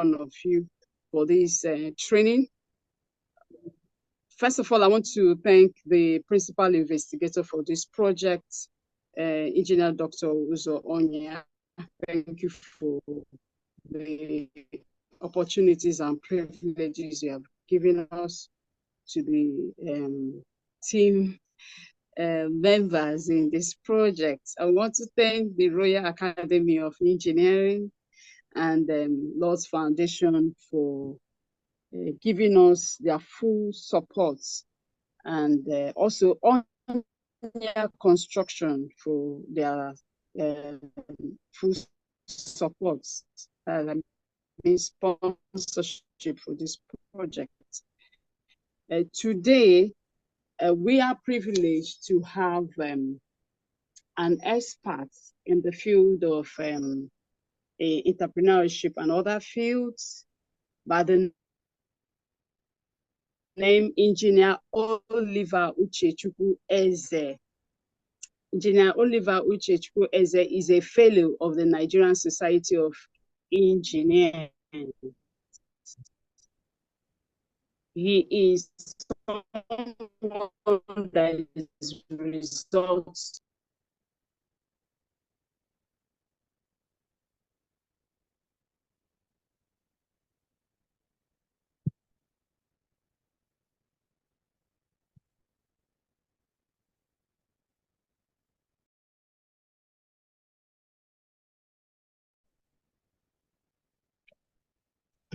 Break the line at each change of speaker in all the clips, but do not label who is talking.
one of you for this training. First of all, I want to thank the principal investigator for this project, Engineer Dr. Uzo Onya. Thank you for the opportunities and privileges you have given us, to the team members in this project. I want to thank the Royal Academy of Engineering and Lord's Foundation for giving us their full support, and also Onya Construction for their full support, sponsorship for this project. Today, we are privileged to have an expert in the field of entrepreneurship and other fields by the name Engineer Oliver Uchechukwu Eze. Engineer Oliver Uchechukwu Eze is a fellow of the Nigerian Society of Engineers. He is someone that is results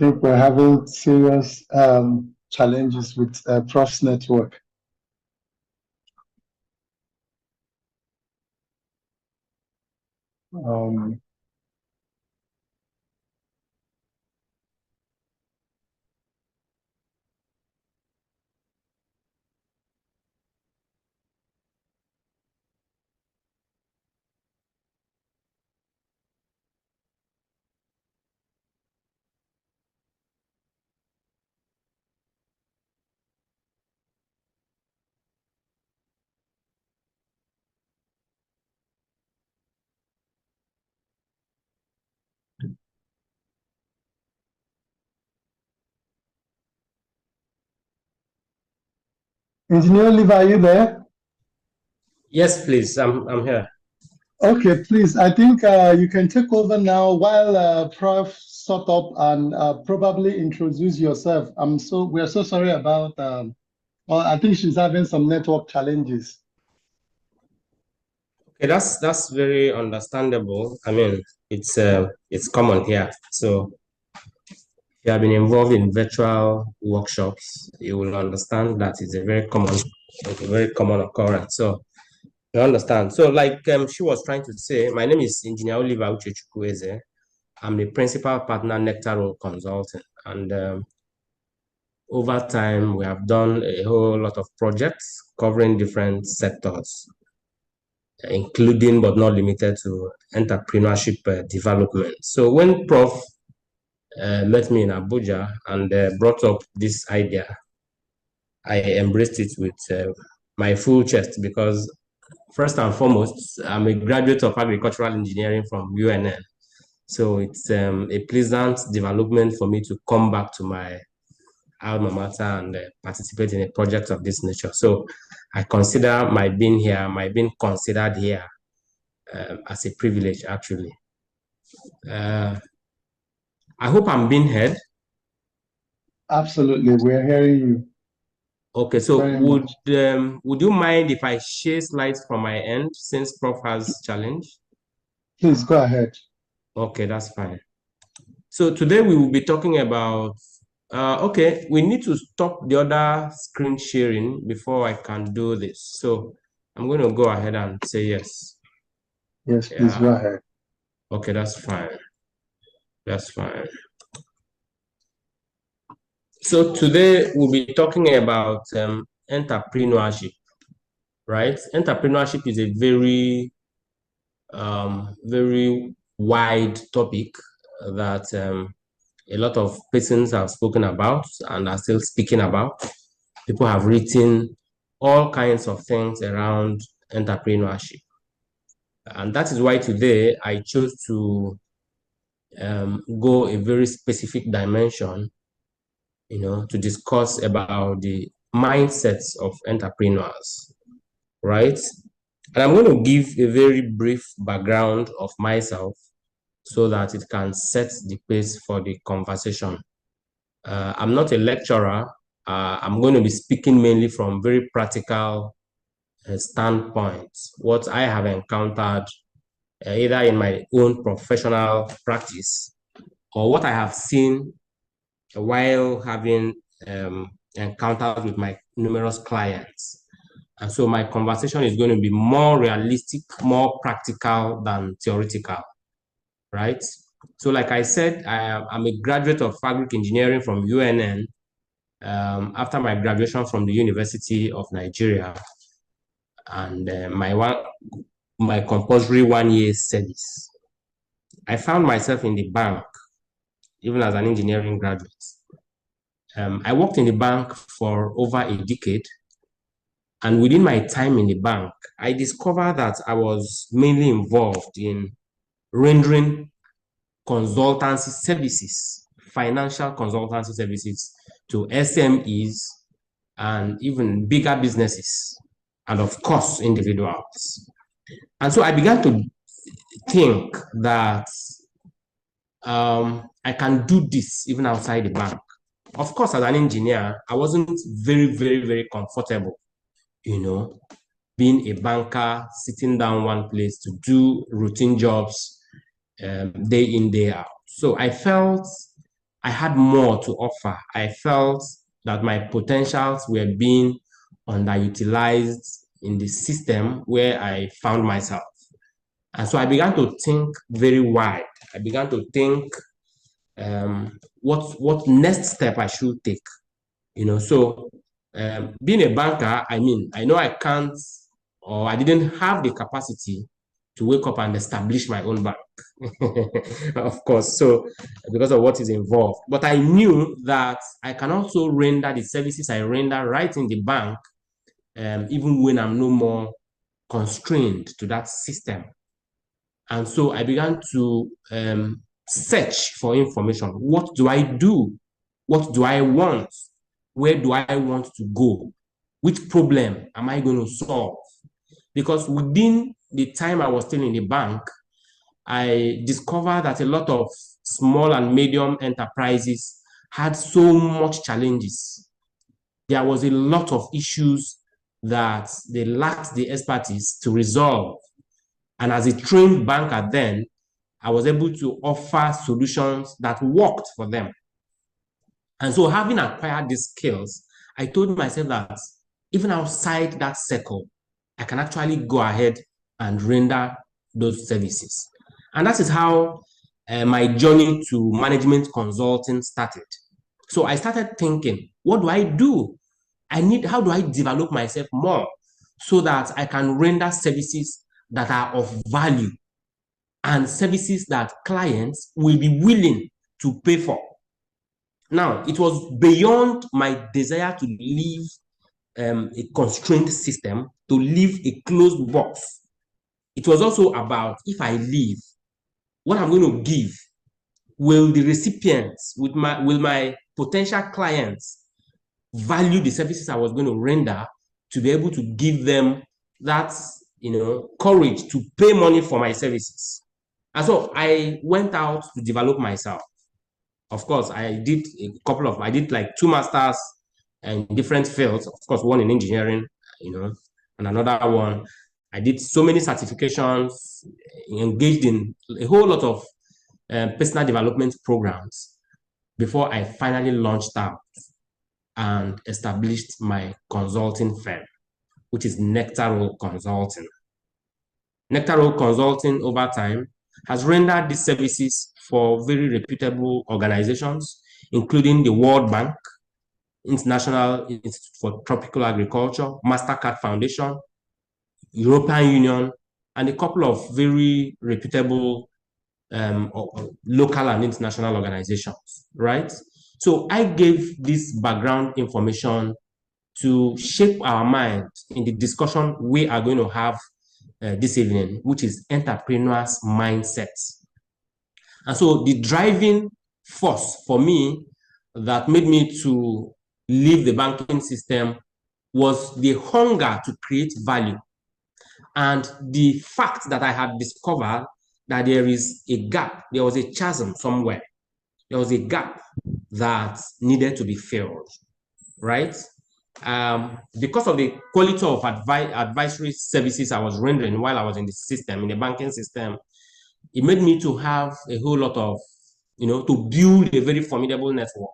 I think we're having serious challenges with Prof's network. Engineer Oliver, are you there?
Yes, please. I'm here.
Okay, please. I think you can take over now while Prof sort up and probably introduce yourself. We're so sorry about. Well, I think she's having some network challenges.
Okay, that's very understandable. I mean, it's common here. So if you have been involved in virtual workshops, you will understand that it's a very common occurrence. So you understand. So like she was trying to say, my name is Engineer Oliver Uchechukwu Eze. I'm the principal partner Nectar Consulting, and over time we have done a whole lot of projects covering different sectors, including but not limited to entrepreneurship development. So when Prof met me in Abuja and brought up this idea, I embraced it with my full chest, because first and foremost, I'm a graduate of agricultural engineering from UNN. So it's a pleasant development for me to come back to my alma mater and participate in a project of this nature. So I consider my being considered here as a privilege, actually. I hope I'm being heard.
Absolutely, we're hearing you.
Okay, so would you mind if I share slides from my end, since Prof has challenge?
Please go ahead.
Okay, that's fine. So today we will be talking about, okay, we need to stop the other screen sharing before I can do this. So I'm going to go ahead and say yes.
Yes, please go ahead.
Okay, that's fine. That's fine. So today we'll be talking about entrepreneurship, right? Entrepreneurship is a very, very wide topic that a lot of persons have spoken about and are still speaking about. People have written all kinds of things around entrepreneurship. And that is why today I chose to go a very specific dimension, to discuss about the mindsets of entrepreneurs, right? And I'm going to give a very brief background of myself so that it can set the pace for the conversation. I'm not a lecturer. I'm going to be speaking mainly from very practical standpoints, what I have encountered either in my own professional practice or what I have seen while having encounters with my numerous clients. And so my conversation is going to be more realistic, more practical than theoretical, right? So like I said, I'm a graduate of fabric engineering from UNN after my graduation from the University of Nigeria and my compulsory 1 year service. I found myself in the bank, even as an engineering graduate. I worked in the bank for over a decade. And within my time in the bank, I discovered that I was mainly involved in rendering consultancy services, financial consultancy services to SMEs and even bigger businesses, and of course, individuals. And so I began to think that I can do this even outside the bank. Of course, as an engineer, I wasn't very, very, very comfortable, being a banker, sitting down one place to do routine jobs day in, day out. So I felt I had more to offer. I felt that my potentials were being underutilized in the system where I found myself. And so I began to think very wide. I began to think what next step I should take. So being a banker, I know I can't, or I didn't have the capacity to wake up and establish my own bank, of course, so because of what is involved. But I knew that I can also render the services I render right in the bank, even when I'm no more constrained to that system. And so I began to search for information. What do I do? What do I want? Where do I want to go? Which problem am I going to solve? Because within the time I was still in the bank, I discovered that a lot of small and medium enterprises had so much challenges. There was a lot of issues that they lacked the expertise to resolve. And as a trained banker then, I was able to offer solutions that worked for them. And so having acquired these skills, I told myself that even outside that circle, I can actually go ahead and render those services. And that is how my journey to management consulting started. So I started thinking, what do I do? How do I develop myself more so that I can render services that are of value and services that clients will be willing to pay for? Now, it was beyond my desire to leave a constrained system, to leave a closed box. It was also about, if I leave, what I'm going to give, will the recipients, will my potential clients value the services I was going to render to be able to give them that, courage to pay money for my services? And so I went out to develop myself. Of course, I did like 2 masters in different fields. Of course, one in engineering, and another one. I did so many certifications, engaged in a whole lot of personal development programs before I finally launched out and established my consulting firm, which is Nectarol Consulting. Nectarol Consulting over time has rendered these services for very reputable organizations, including the World Bank, International Institute for Tropical Agriculture, MasterCard Foundation, European Union, and a couple of very reputable local and international organizations, right? So I gave this background information to shape our minds in the discussion we are going to have this evening, which is entrepreneurs' mindsets. And so the driving force for me that made me to leave the banking system was the hunger to create value, and the fact that I had discovered that there is a gap, there was a chasm somewhere, there was a gap that needed to be filled, right? Because of the quality of advisory services I was rendering while I was in the system, in the banking system, it made me to have a whole lot of, to build a very formidable network.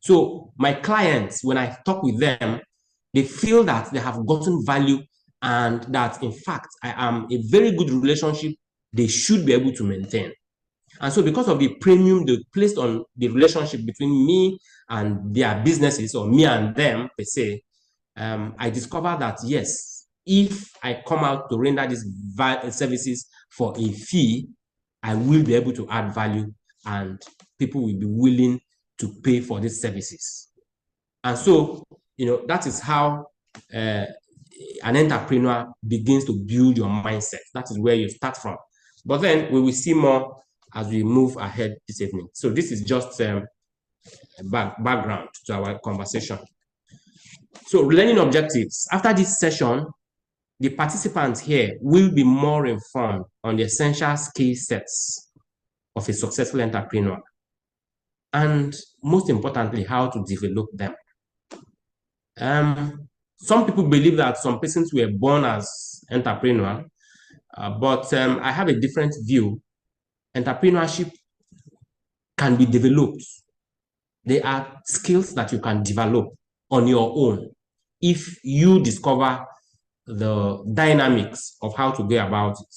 So my clients, when I talk with them, they feel that they have gotten value, and that in fact I am a very good relationship they should be able to maintain. And so because of the premium they placed on the relationship between me and their businesses, or me and them per se, I discovered that yes, if I come out to render these services for a fee, I will be able to add value, and people will be willing to pay for these services. And so, that is how an entrepreneur begins to build your mindset. That is where you start from. But then we will see more as we move ahead this evening. So this is just a background to our conversation. So learning objectives. After this session, the participants here will be more informed on the essential skill sets of a successful entrepreneur, and most importantly, how to develop them. Some people believe that some persons were born as entrepreneur, but I have a different view. Entrepreneurship can be developed. They are skills that you can develop on your own if you discover the dynamics of how to go about it.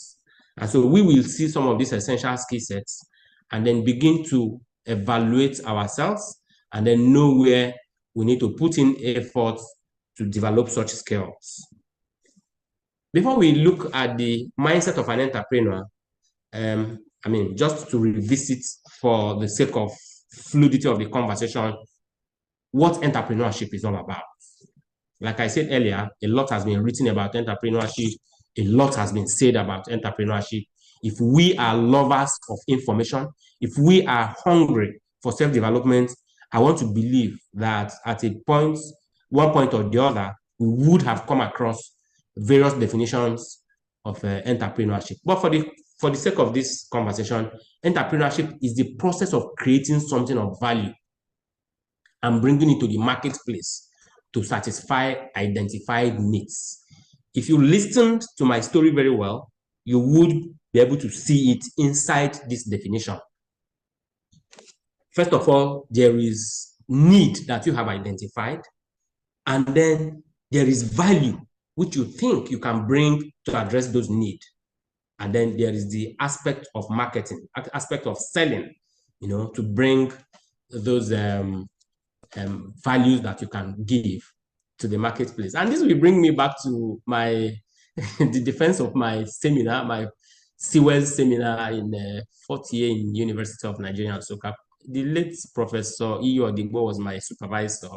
And so we will see some of these essential skill sets and then begin to evaluate ourselves and then know where we need to put in effort to develop such skills. Before we look at the mindset of an entrepreneur, just to revisit for the sake of fluidity of the conversation, what entrepreneurship is all about. Like I said earlier, a lot has been written about entrepreneurship. A lot has been said about entrepreneurship. If we are lovers of information, if we are hungry for self-development, I want to believe that at one point or the other, we would have come across various definitions of entrepreneurship. But for the sake of this conversation, entrepreneurship is the process of creating something of value and bringing it to the marketplace to satisfy identified needs. If you listened to my story very well, you would be able to see it inside this definition. First of all, there is need that you have identified, and then there is value which you think you can bring to address those needs. And then there is the aspect of marketing, aspect of selling, to bring those values that you can give to the marketplace. And this will bring me back to the defense of my seminar, my CWES seminar in fourth year in University of Nigeria, Nsukka. The late Professor E.U. Odigbo was my supervisor.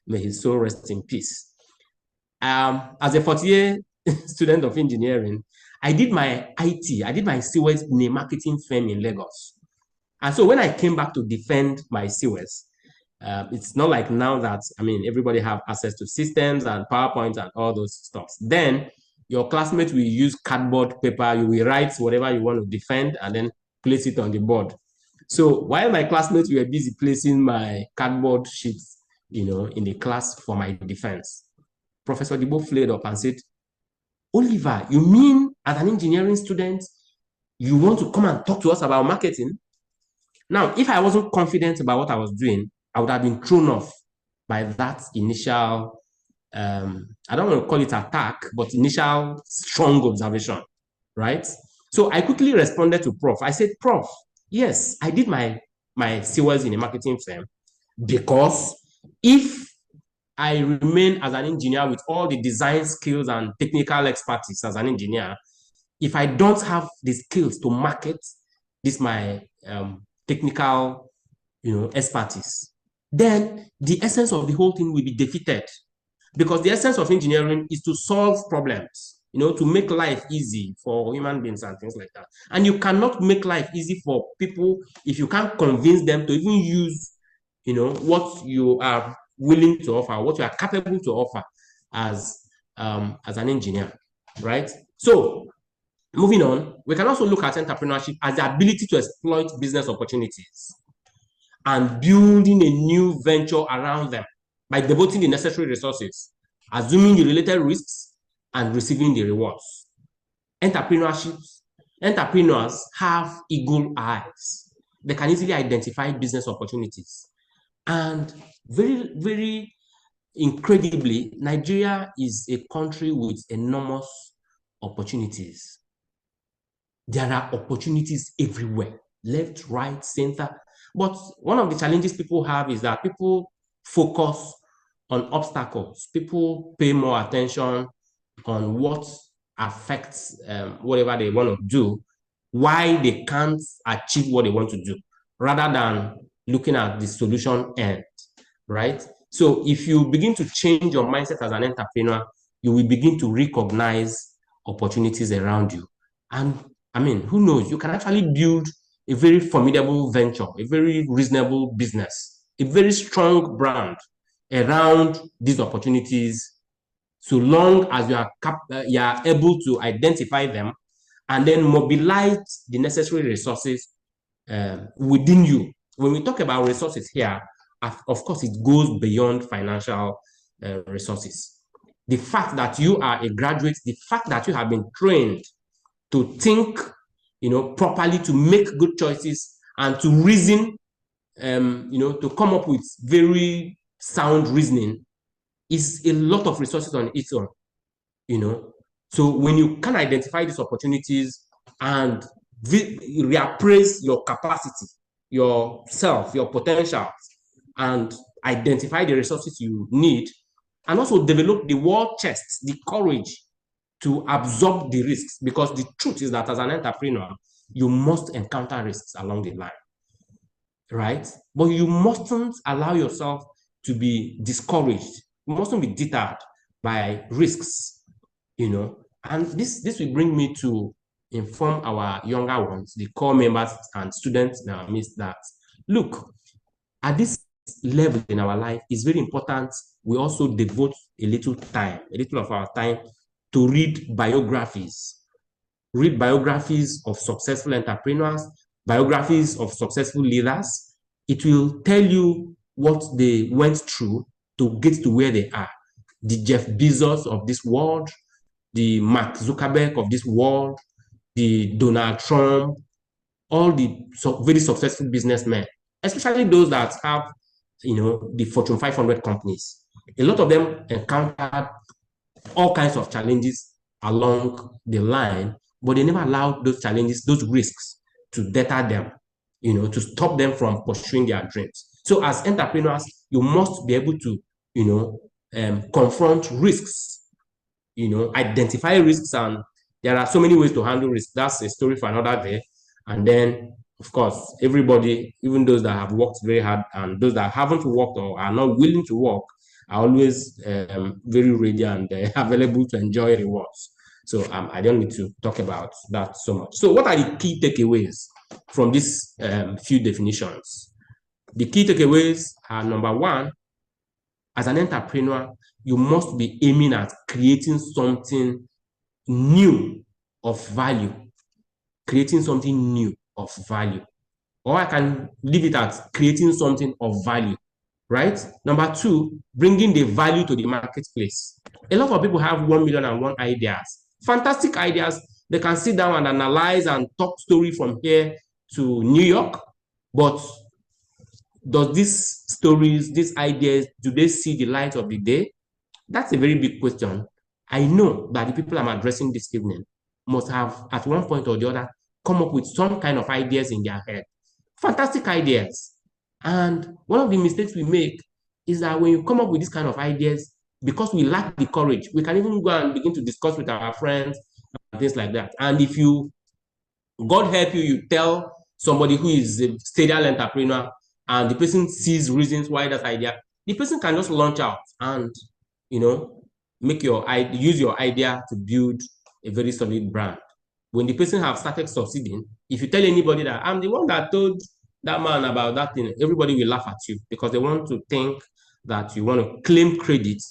May his soul rest in peace. As a fourth year student of engineering, I did my CWES in a marketing firm in Lagos. And so when I came back to defend my CWES, it's not like now that, everybody have access to systems and PowerPoint and all those stuff. Then your classmates will use cardboard paper, you will write whatever you want to defend and then place it on the board. So while my classmates were busy placing my cardboard sheets, in the class for my defense, Professor Debo flared up and said, "Oliver, you mean as an engineering student, you want to come and talk to us about marketing?" Now, if I wasn't confident about what I was doing, I would have been thrown off by that initial, I don't want to call it attack, but initial strong observation, right? So I quickly responded to Prof. I said, "Prof, yes, I did my CWES in a marketing firm because if I remain as an engineer with all the design skills and technical expertise as an engineer, if I don't have the skills to market this my technical, expertise, then the essence of the whole thing will be defeated, because the essence of engineering is to solve problems. to make life easy for human beings and things like that. And you cannot make life easy for people if you can't convince them to even use, what you are willing to offer, what you are capable to offer as an engineer, right? So moving on, we can also look at entrepreneurship as the ability to exploit business opportunities and building a new venture around them by devoting the necessary resources, assuming the related risks, and receiving the rewards. Entrepreneurs have eagle eyes. They can easily identify business opportunities. And very, very incredibly, Nigeria is a country with enormous opportunities. There are opportunities everywhere, left, right, center. But one of the challenges people have is that people focus on obstacles. People pay more attention on what affects whatever they want to do, why they can't achieve what they want to do, rather than looking at the solution end, right? So if you begin to change your mindset as an entrepreneur, you will begin to recognize opportunities around you. And I mean, who knows? You can actually build a very formidable venture, a very reasonable business, a very strong brand around these opportunities, so long as you are able to identify them and then mobilize the necessary resources within you. When we talk about resources here, of course, it goes beyond financial resources. The fact that you are a graduate, the fact that you have been trained to think, properly, to make good choices, and to reason, to come up with very sound reasoning, is a lot of resources on its own. So when you can identify these opportunities and reappraise your capacity, yourself, your potentials, and identify the resources you need, and also develop the war chest, the courage to absorb the risks, because the truth is that as an entrepreneur, you must encounter risks along the line, right? But you mustn't allow yourself to be discouraged. You mustn't be deterred by risks, And this will bring me to inform our younger ones, the core members and students in our midst, that, look, at this level in our life, it's very important we also devote a little of our time to read biographies. Read biographies of successful entrepreneurs, biographies of successful leaders. It will tell you what they went through to get to where they are. The Jeff Bezos of this world, the Mark Zuckerberg of this world, the Donald Trump, all the very successful businessmen, especially those that have, the Fortune 500 companies. A lot of them encountered all kinds of challenges along the line, but they never allowed those challenges, those risks, to deter them, to stop them from pursuing their dreams. So as entrepreneurs, you must be able to, confront risks, identify risks, and there are so many ways to handle risks. That's a story for another day. And then, of course, everybody, even those that have worked very hard and those that haven't worked or are not willing to work, are always very ready and available to enjoy rewards. So I don't need to talk about that so much. So what are the key takeaways from these few definitions? The key takeaways are, number one, as an entrepreneur, you must be aiming at creating something new of value. Creating something new of value. Or I can leave it at creating something of value, right? Number two, bringing the value to the marketplace. A lot of people have 1,000,001 ideas. Fantastic ideas. They can sit down and analyze and talk story from here to New York. But does these stories, these ideas, do they see the light of the day? That's a very big question. I know that the people I'm addressing this evening must have, at one point or the other, come up with some kind of ideas in their head. Fantastic ideas. And one of the mistakes we make is that when you come up with this kind of ideas, because we lack the courage, we can even go and begin to discuss with our friends and things like that. And if you, God help you, you tell somebody who is a serial entrepreneur and the person sees reasons why that idea, the person can just launch out and, use your idea to build a very solid brand. When the person have started succeeding, if you tell anybody that I'm the one that told that man about that thing, everybody will laugh at you because they want to think that you want to claim credit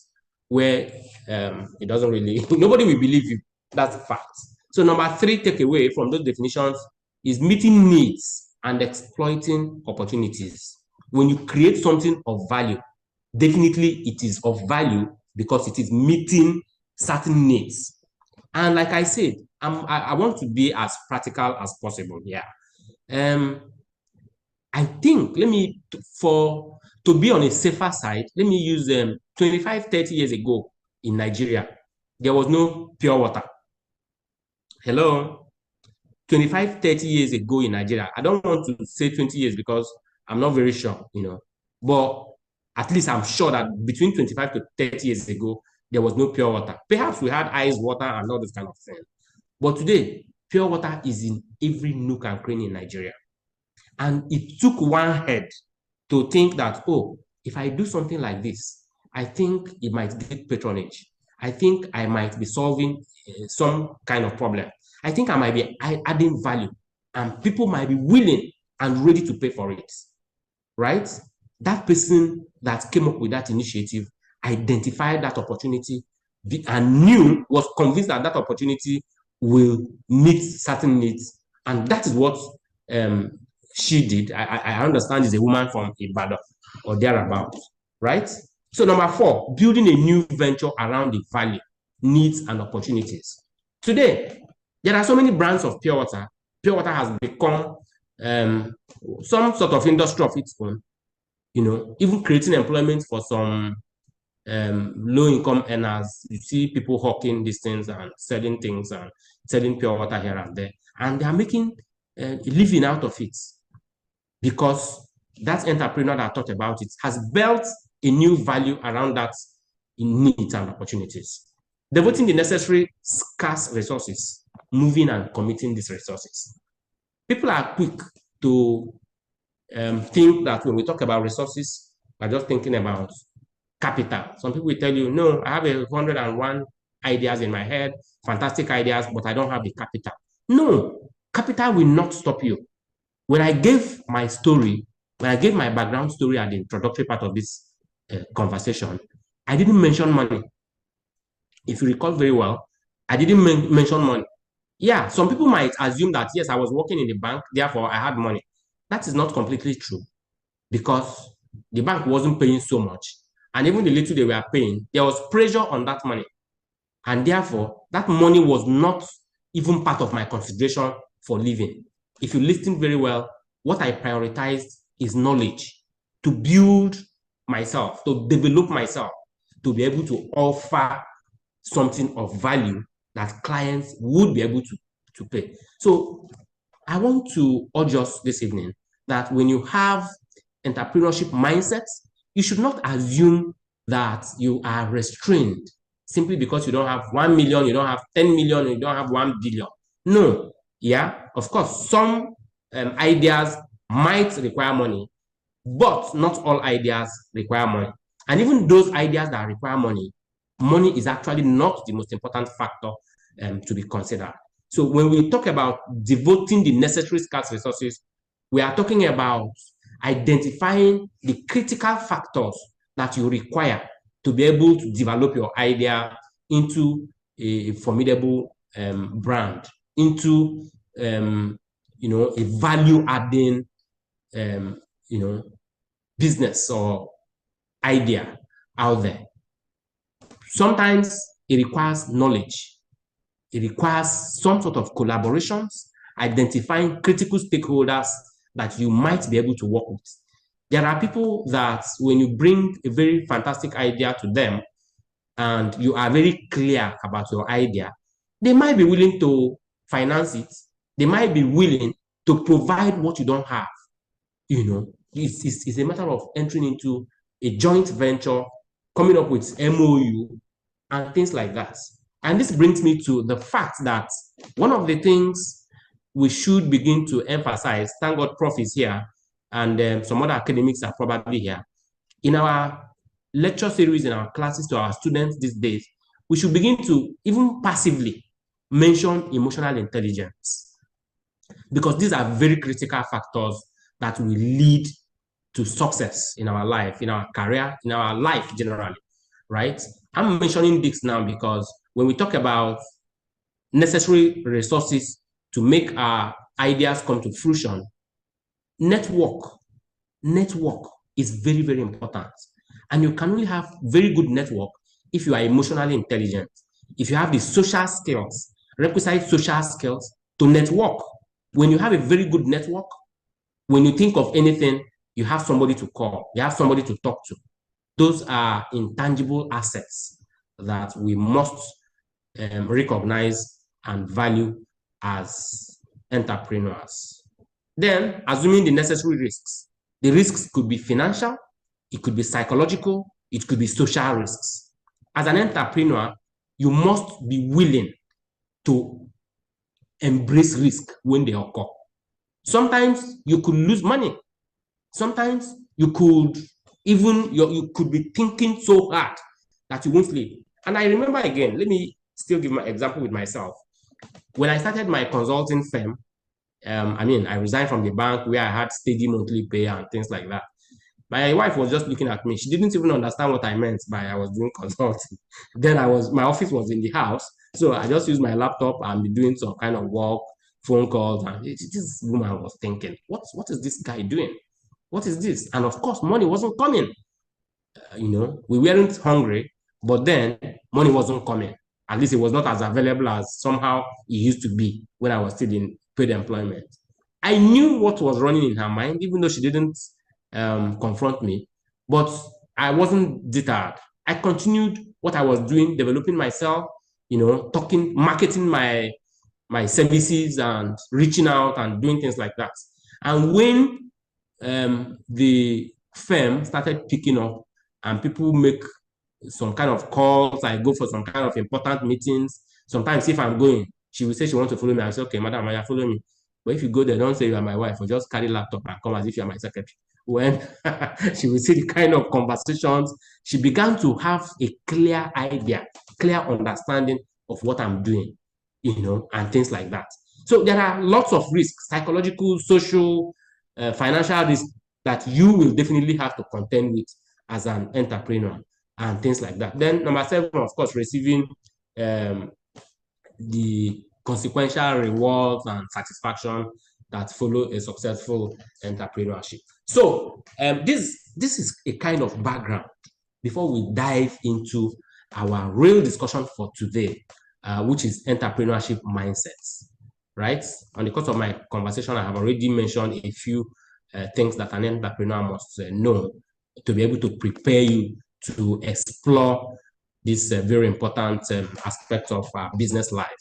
where it doesn't really, nobody will believe you. That's a fact. So number 3 takeaway from those definitions is meeting needs and exploiting opportunities. When you create something of value, definitely it is of value because it is meeting certain needs. And like I said, I want to be as practical as possible here. I think, to be on a safer side, let me use 25, 30 years ago in Nigeria, there was no pure water. Hello? 25, 30 years ago in Nigeria, I don't want to say 20 years because I'm not very sure, but at least I'm sure that between 25 to 30 years ago, there was no pure water. Perhaps we had ice water and all this kind of thing. But today, pure water is in every nook and cranny in Nigeria. And it took one head to think that, oh, if I do something like this, I think it might get patronage. I think I might be solving some kind of problem. I think I might be adding value, and people might be willing and ready to pay for it, right? That person that came up with that initiative identified that opportunity and was convinced that that opportunity will meet certain needs. And that is what she did. I understand is a woman from Ibadan or thereabout, right? So number 4, building a new venture around the value, needs, and opportunities. Today, there are so many brands of pure water. Pure water has become some sort of industry of its own, even creating employment for some low-income earners. You see people hawking these things and selling things and selling pure water here and there. And they are making a living out of it because that entrepreneur that thought about it has built a new value around that in needs and opportunities. Devoting the necessary scarce resources, moving and committing these resources. People are quick to think that when we talk about resources, we're just thinking about capital. Some people will tell you, no, I have 101 ideas in my head, fantastic ideas, but I don't have the capital. No, capital will not stop you. When I gave my background story at the introductory part of this conversation, I didn't mention money. If you recall very well, I didn't mention money. Yeah, some people might assume that, yes, I was working in the bank, therefore I had money. That is not completely true because the bank wasn't paying so much. And even the little they were paying, there was pressure on that money. And therefore, that money was not even part of my consideration for living. If you listen very well, what I prioritized is knowledge, to build myself, to develop myself, to be able to offer something of value that clients would be able to pay. So I want to urge us this evening that when you have entrepreneurship mindsets, you should not assume that you are restrained simply because you don't have 1 million, you don't have 10 million, you don't have 1 billion. No, yeah, of course, some ideas might require money, but not all ideas require money. And even those ideas that require money is actually not the most important factor to be considered. So when we talk about devoting the necessary scarce resources, we are talking about identifying the critical factors that you require to be able to develop your idea into a formidable brand, into a value-adding business or idea out there. Sometimes it requires knowledge. It requires some sort of collaborations, identifying critical stakeholders that you might be able to work with. There are people that when you bring a very fantastic idea to them and you are very clear about your idea, they might be willing to finance it. They might be willing to provide what you don't have. It's a matter of entering into a joint venture, coming up with MOU and things like that. And this brings me to the fact that one of the things we should begin to emphasize, thank God Prof is here, and some other academics are probably here. In our lecture series, in our classes to our students these days, we should begin to, even passively, mention emotional intelligence, because these are very critical factors that will lead to success in our life, in our career, in our life generally, right? I'm mentioning this now because when we talk about necessary resources to make our ideas come to fruition, network network is very, very important. And you can only have very good network if you are emotionally intelligent, if you have the social skills, requisite social skills to network. When you have a very good network, when you think of anything, you have somebody to call, you have somebody to talk to. Those are intangible assets that we must recognize and value as entrepreneurs. Then, assuming the necessary risks, the risks could be financial, it could be psychological, it could be social risks. As an entrepreneur, you must be willing to embrace risk when they occur. Sometimes you could lose money. Sometimes you could even you could be thinking so hard that you won't sleep. And I remember again, let me still give my example with myself. When I started my consulting firm, I resigned from the bank where I had steady monthly pay and things like that. My wife was just looking at me. She didn't even understand what I meant by I was doing consulting. Then my office was in the house. So I just used my laptop and be doing some kind of work, phone calls. And this woman was thinking, what is this guy doing? What is this? And of course, money wasn't coming. We weren't hungry, but then money wasn't coming. At least it was not as available as somehow it used to be when I was still in paid employment. I knew what was running in her mind, even though she didn't confront me, but I wasn't deterred. I continued what I was doing, developing myself, talking, marketing my services and reaching out and doing things like that. And when the firm started picking up and people make some kind of calls, I go for some kind of important meetings. Sometimes if I'm going, she will say she wants to follow me. I say, okay, madam, Maya, follow me. But if you go there, don't say you are my wife, or just carry laptop and come as if you are my secretary. When she will see the kind of conversations, she began to have a clear idea, clear understanding of what I'm doing, and things like that. So there are lots of risks, psychological, social, financial risks that you will definitely have to contend with as an entrepreneur and things like that. Then number 7, of course, receiving the consequential rewards and satisfaction that follow a successful entrepreneurship. So this is a kind of background before we dive into our real discussion for today, which is entrepreneurship mindsets, right? On the course of my conversation, I have already mentioned a few things that an entrepreneur must know to be able to prepare you to explore this very important aspect of business life.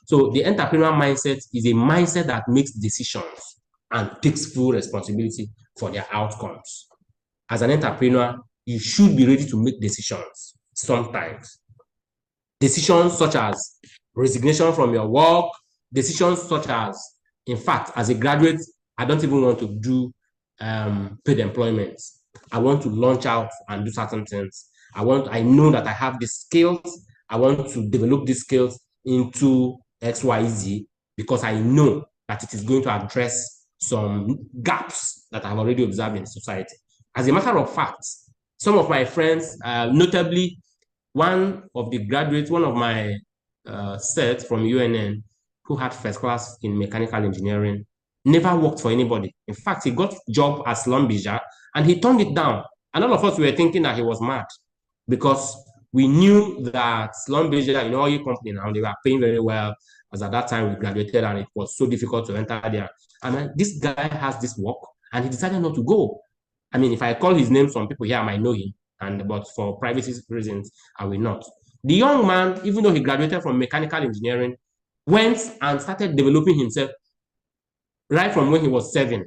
So the entrepreneurial mindset is a mindset that makes decisions and takes full responsibility for their outcomes. As an entrepreneur, you should be ready to make decisions sometimes. Decisions such as resignation from your work, decisions such as, in fact, as a graduate, I don't even want to do paid employment. I want to launch out and do certain things. I know that I have the skills. I want to develop these skills into XYZ because I know that it is going to address some gaps that I've already observed in society. As a matter of fact, some of my friends, notably one of the graduates, one of my sets from UNN, who had first class in mechanical engineering, never worked for anybody. In fact, he got a job as Slumbeja and he turned it down. And all of us were thinking that he was mad because we knew that Slumbeja, oil company now, they were paying very well. As at that time we graduated and it was so difficult to enter there. And this guy has this work and he decided not to go. If I call his name, some people here might know him, but for privacy reasons, I will not. The young man, even though he graduated from mechanical engineering, went and started developing himself right from when he was 7.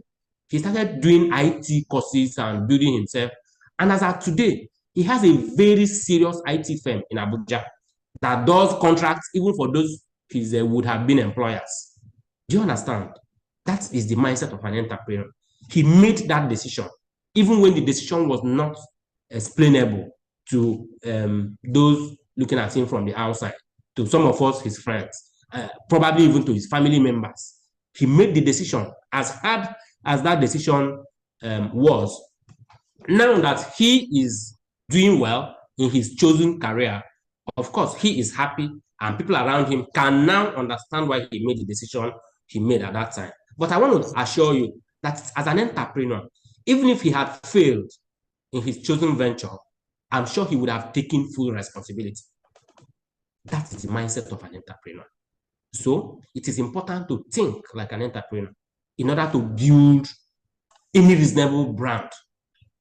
He started doing IT courses and building himself. And as of today, he has a very serious IT firm in Abuja that does contracts even for those his would have been employers. Do you understand? That is the mindset of an entrepreneur. He made that decision, even when the decision was not explainable to those looking at him from the outside, to some of us, his friends. probably even to his family members. He made the decision, as hard as that decision was. Now that he is doing well in his chosen career, of course, he is happy, and people around him can now understand why he made the decision he made at that time. But I want to assure you that as an entrepreneur, even if he had failed in his chosen venture, I'm sure he would have taken full responsibility. That is the mindset of an entrepreneur. So it is important to think like an entrepreneur in order to build any reasonable brand,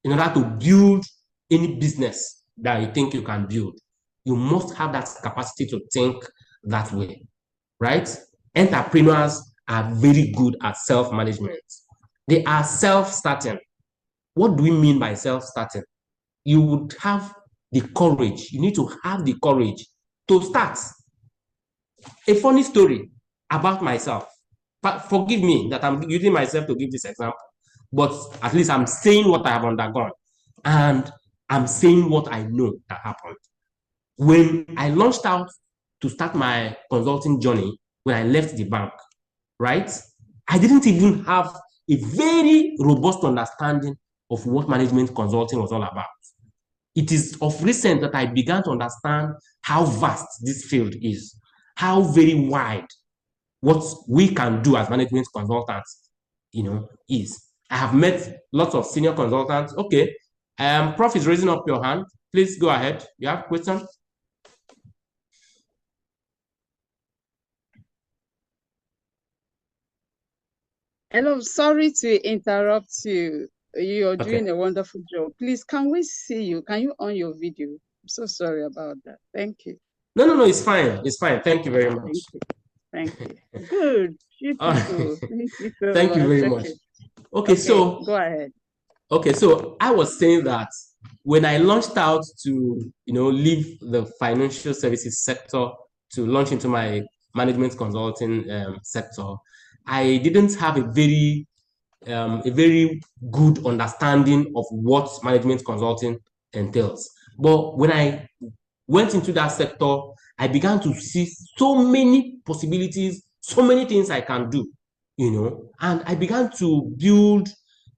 in order to build any business that you think you can build. You must have that capacity to think that way, right? Entrepreneurs are very good at self-management. They are self-starting. What do we mean by self-starting? You would have the courage. You need to have the courage to start. A funny story about myself. But forgive me that I'm using myself to give this example, but at least I'm saying what I have undergone, and I'm saying what I know that happened. When I launched out to start my consulting journey, when I left the bank, right, I didn't even have a very robust understanding of what management consulting was all about. It is of recent that I began to understand how vast this field is, how very wide what we can do as management consultants, is. I have met lots of senior consultants. Okay, Prof is raising up your hand. Please go ahead. You have a question?
Hello, sorry to interrupt you. You're
Okay.
doing a wonderful job. Please, can we see you? Can you on your video? I'm so sorry about that. Thank you.
No, it's fine. It's fine. Thank you very much.
Thank you. Good. Beautiful. Thank you so
Thank you
much.
very much. Okay, so
go ahead.
Okay, so I was saying that when I launched out to, leave the financial services sector to launch into my management consulting sector, I didn't have a very good understanding of what management consulting entails. But when I went into that sector, I began to see so many possibilities, so many things I can do, and I began to build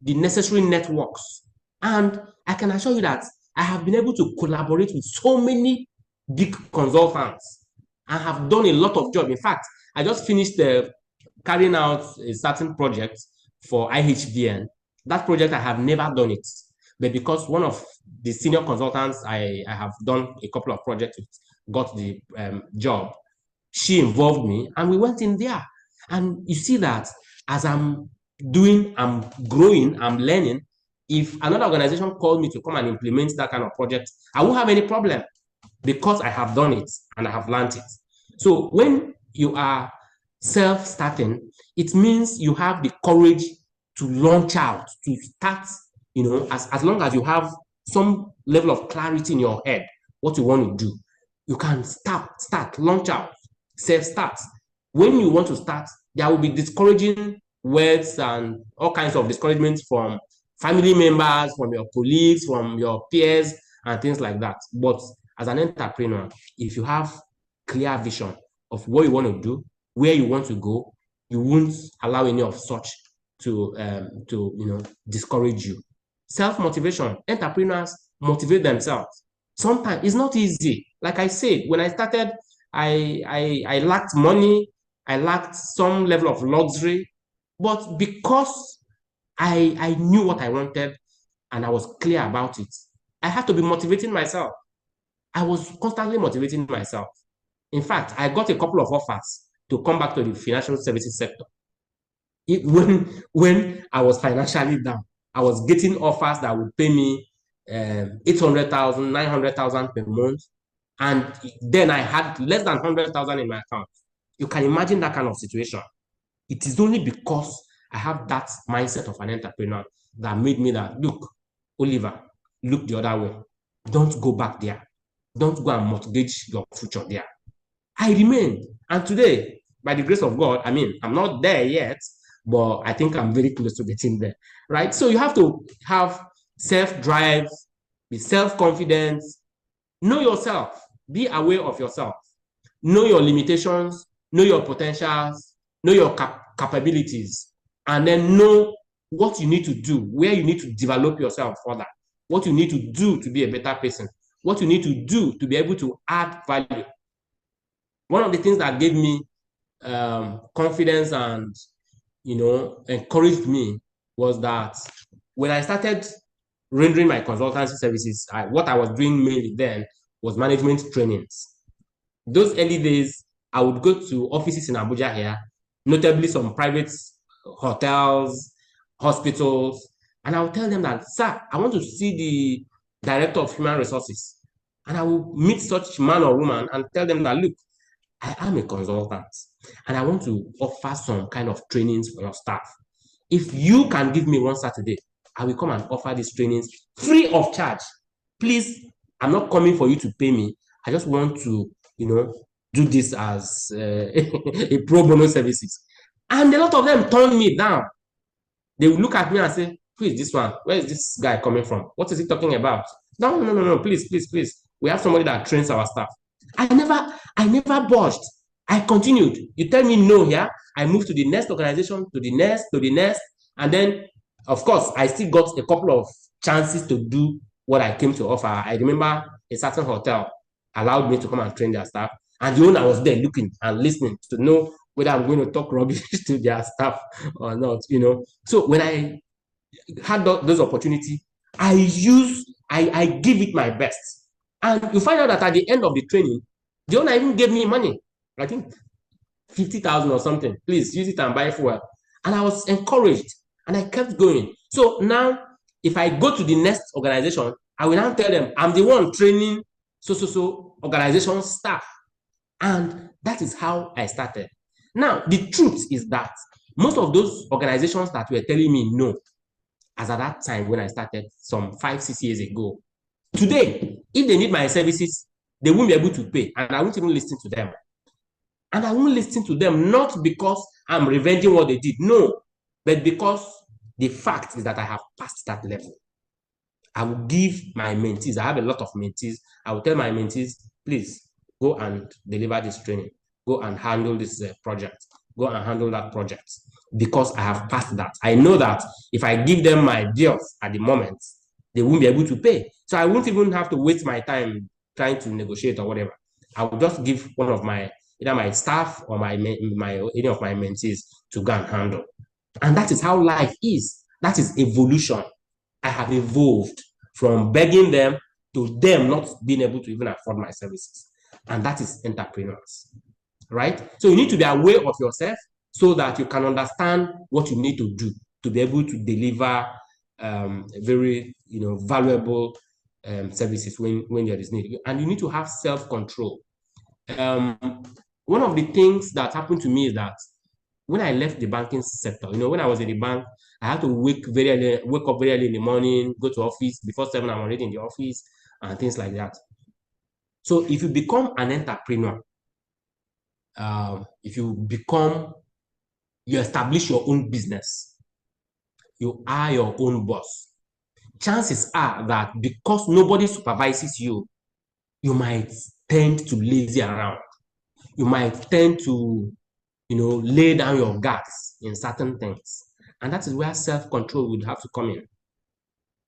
the necessary networks. And I can assure you that I have been able to collaborate with so many big consultants and have done a lot of job. In fact, I just finished carrying out a certain project for IHVN. That project, I have never done it. But because one of the senior consultants I have done a couple of projects with got the job, she involved me and we went in there. And you see that as I'm growing, I'm learning. If another organization called me to come and implement that kind of project, I won't have any problem because I have done it and I have learned it. So when you are self-starting, it means you have the courage to launch out, to start, as long as you have some level of clarity in your head, what you want to do, you can start, launch out, self-start. When you want to start, there will be discouraging words and all kinds of discouragements from family members, from your colleagues, from your peers, and things like that. But as an entrepreneur, if you have clear vision of what you want to do, where you want to go, you won't allow any of such to discourage you. Self-motivation. Entrepreneurs motivate themselves. Sometimes it's not easy. Like I said, when I started, I lacked money, I lacked some level of luxury, but because I knew what I wanted and I was clear about it, I had to be motivating myself. I was constantly motivating myself. In fact, I got a couple of offers to come back to the financial services sector. When I was financially down, I was getting offers that would pay me 800,000, 900,000 per month. And then I had less than 100,000 in my account. You can imagine that kind of situation. It is only because I have that mindset of an entrepreneur that made me that, look, Oliver, look the other way. Don't go back there. Don't go and mortgage your future there. I remained. And today, by the grace of God, I'm not there yet, but I think I'm very close to getting there, right? So you have to have self-drive, be self-confident, know yourself, be aware of yourself, know your limitations, know your potentials, know your capabilities, and then know what you need to do, where you need to develop yourself further, what you need to do to be a better person, what you need to do to be able to add value. One of the things that gave me confidence and encouraged me was that when I started rendering my consultancy services, what I was doing mainly then was management trainings. Those early days, I would go to offices in Abuja here, notably some private hotels, hospitals, and I would tell them that, sir, I want to see the director of human resources. And I will meet such man or woman and tell them that, look, I am a consultant and I want to offer some kind of trainings for your staff. If you can give me one Saturday, I will come and offer these trainings free of charge. Please, I'm not coming for you to pay me. I just want to, do this as a pro bono services. And a lot of them turned me down. They would look at me and say, who is this one? Where is this guy coming from? What is he talking about? No, please. We have somebody that trains our staff. I never budged. I continued. You tell me no here, I moved to the next organization, to the next, and then, of course, I still got a couple of chances to do what I came to offer. I remember a certain hotel allowed me to come and train their staff, and the owner was there looking and listening to know whether I'm going to talk rubbish to their staff or not, So when I had those opportunities, I give it my best. And you find out that at the end of the training, the owner even gave me money. I think 50,000 or something. Please use it and buy fuel. And I was encouraged and I kept going. So now, if I go to the next organization, I will now tell them I'm the one training so organization staff. And that is how I started. Now, the truth is that most of those organizations that were telling me no, as at that time when I started some 5-6 years ago, today, if they need my services, they won't be able to pay, and I won't even listen to them. And I won't listen to them not because I'm revenging what they did, no, but because the fact is that I have passed that level. I will give my mentees, I have a lot of mentees, I will tell my mentees, please go and deliver this training, go and handle this project, go and handle that project, because I have passed that. I know that if I give them my bills at the moment, they won't be able to pay. So I won't even have to waste my time trying to negotiate or whatever. I will just give one of my, either my staff or any of my mentees to go and handle. And that is how life is. That is evolution. I have evolved from begging them to them not being able to even afford my services. And that is entrepreneurs, right? So you need to be aware of yourself so that you can understand what you need to do to be able to deliver very valuable services when there is need. And you need to have self-control. One of the things that happened to me is that when I left the banking sector, when I was in the bank, I had to wake up very early in the morning, go to office. Before 7, I'm already in the office and things like that. So if you become an entrepreneur, if you establish your own business, you are your own boss, chances are that because nobody supervises you, you might tend to lazy around. You might tend to, lay down your guards in certain things. And that is where self-control would have to come in.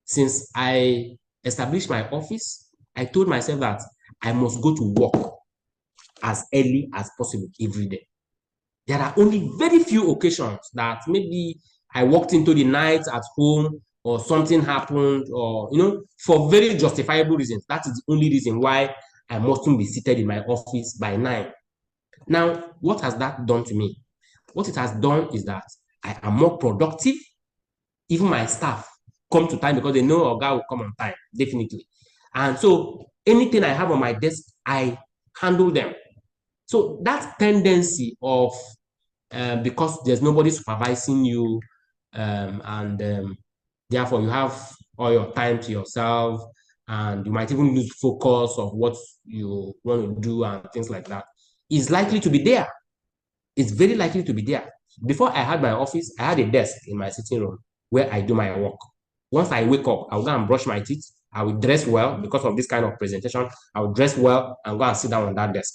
Since I established my office, I told myself that I must go to work as early as possible every day. There are only very few occasions that maybe I walked into the night at home or something happened or, for very justifiable reasons. That is the only reason why I mustn't be seated in my office by 9. Now, what has that done to me? What it has done is that I am more productive. Even my staff come to time because they know our guy will come on time, definitely. And so anything I have on my desk, I handle them. So that tendency of, because there's nobody supervising you, and therefore you have all your time to yourself, and you might even lose focus of what you want to do and things like that, is likely to be there. It's very likely to be there. Before I had my office, I had a desk in my sitting room where I do my work. Once I wake up, I'll go and brush my teeth. I will dress well because of this kind of presentation. I will dress well and go and sit down on that desk.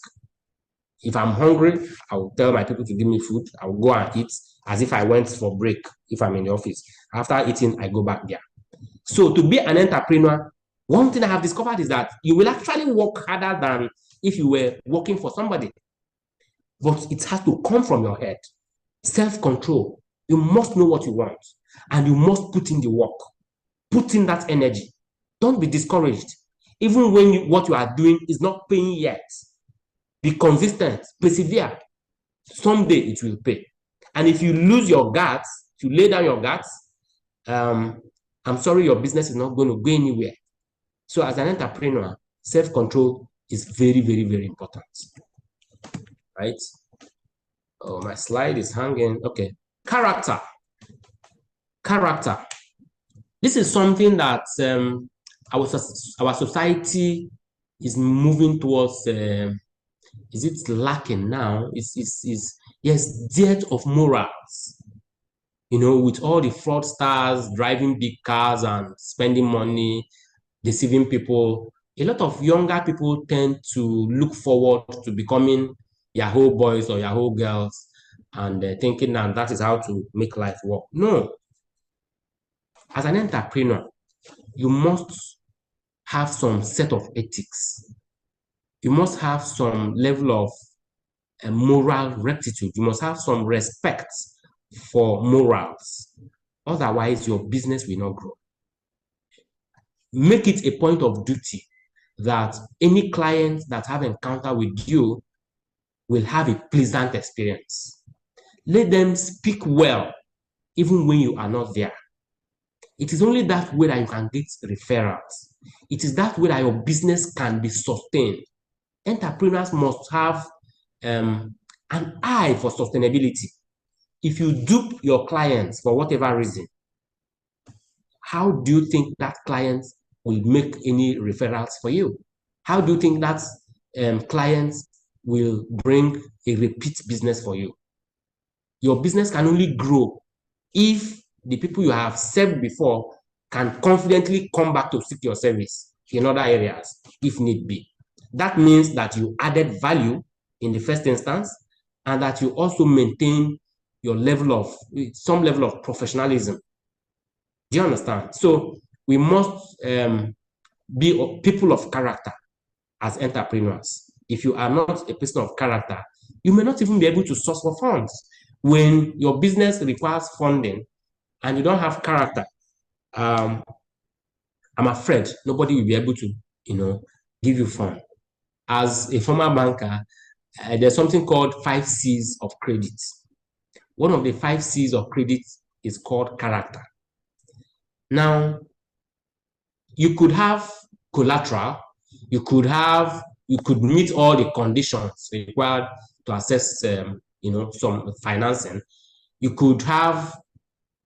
If I'm hungry, I will tell my people to give me food. I will go and eat as if I went for break if I'm in the office. After eating, I go back there. So to be an entrepreneur, one thing I have discovered is that you will actually work harder than if you were working for somebody. But it has to come from your head. Self-control. You must know what you want and you must put in the work. Put in that energy. Don't be discouraged. Even when what you are doing is not paying yet. Be consistent. Persevere. Someday it will pay. And if you lose your guts, if you lay down your guts, I'm sorry, your business is not going to go anywhere. So as an entrepreneur, self-control is very, very, very important. Right? Oh, my slide is hanging. Okay. Character. Character. This is something that our society is moving towards. Is it lacking now? Yes, dearth of morals. You know, with all the fraudsters driving big cars and spending money, deceiving people, a lot of younger people tend to look forward to becoming Yahoo boys or Yahoo girls and thinking that is how to make life work. No. As an entrepreneur, you must have some set of ethics. You must have some level of moral rectitude. You must have some respect for morals. Otherwise, your business will not grow. Make it a point of duty that any client that have encounter with you will have a pleasant experience. Let them speak well, even when you are not there. It is only that way that you can get referrals. It is that way that your business can be sustained. Entrepreneurs must have an eye for sustainability. If you dupe your clients for whatever reason, how do you think that client will make any referrals for you? How do you think that clients will bring a repeat business for you? Your business can only grow if the people you have served before can confidently come back to seek your service in other areas if need be. That means that you added value in the first instance and that you also maintain your some level of professionalism. Do you understand? So we must be people of character as entrepreneurs. If you are not a person of character, you may not even be able to source for funds. When your business requires funding and you don't have character, I'm afraid nobody will be able to, give you fund. As a former banker, there's something called 5 C's of credit. One of the 5 C's of credit is called character. Now, you could have collateral, you could meet all the conditions required to access, some financing. You could have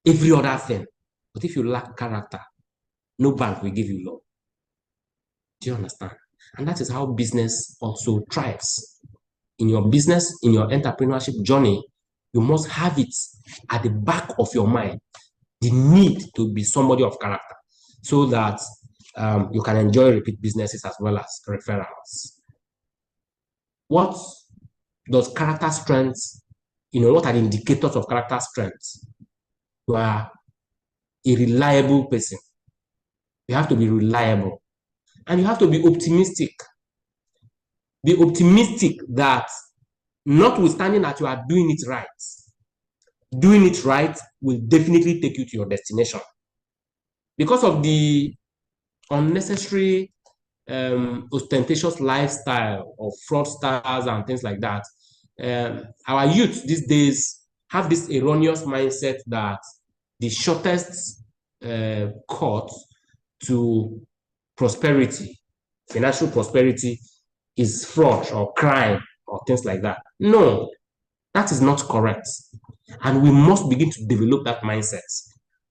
every other thing, but if you lack character, no bank will give you loan. Do you understand? And that is how business also thrives. In your business, in your entrepreneurship journey, you must have it at the back of your mind, the need to be somebody of character, so that you can enjoy repeat businesses as well as referrals. What does character strengths, what are the indicators of character strengths? You are a reliable person. You have to be reliable. And you have to be optimistic. Be optimistic that notwithstanding that you are doing it right will definitely take you to your destination. Because of the unnecessary ostentatious lifestyle of fraudsters and things like that, our youth these days have this erroneous mindset that the shortest cut to prosperity, financial prosperity, is fraud or crime or things like that. No, that is not correct. And we must begin to develop that mindset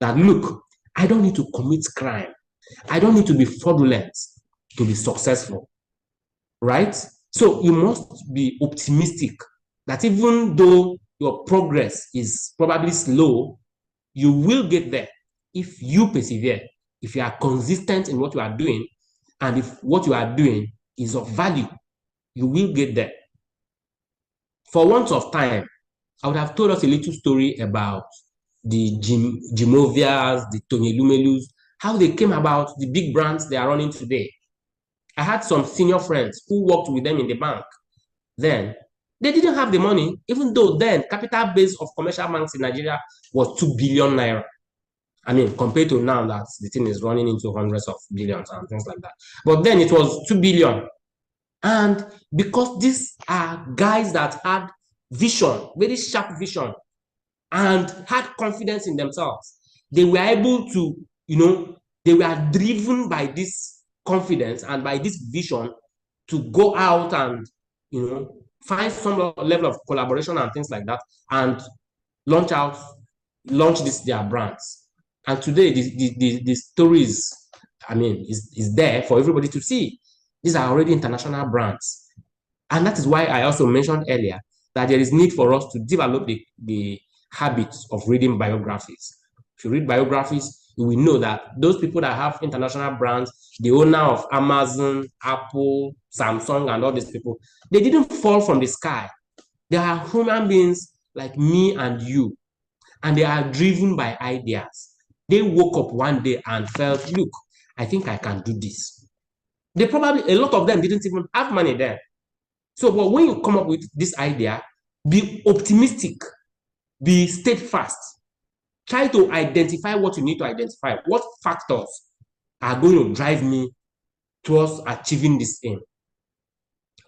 that, look, I don't need to commit crime. I don't need to be fraudulent to be successful, right? So you must be optimistic that even though your progress is probably slow, you will get there if you persevere, if you are consistent in what you are doing, and if what you are doing is of value, you will get there. For want of time, I would have told us a little story about the Gimovias, the Tony Lumelus, how they came about, the big brands they are running today. I had some senior friends who worked with them in the bank. Then they didn't have the money, even though then capital base of commercial banks in Nigeria was 2 billion naira. I mean, compared to now that the thing is running into hundreds of billions and things like that. But then it was 2 billion. And because these are guys that had vision, very sharp vision, and had confidence in themselves, they were able to, they were driven by this confidence and by this vision to go out and, find some level of collaboration and things like that and launch their brands. And today, the stories, I mean, is there for everybody to see. These are already international brands. And that is why I also mentioned earlier that there is need for us to develop the habits of reading biographies. If you read biographies, you will know that those people that have international brands, the owner of Amazon, Apple, Samsung, and all these people, they didn't fall from the sky. They are human beings like me and you, and they are driven by ideas. They woke up one day and felt, look, I think I can do this. A lot of them didn't even have money then. So, but when you come up with this idea, be optimistic, be steadfast, try to identify what you need to identify, what factors are going to drive me towards achieving this aim,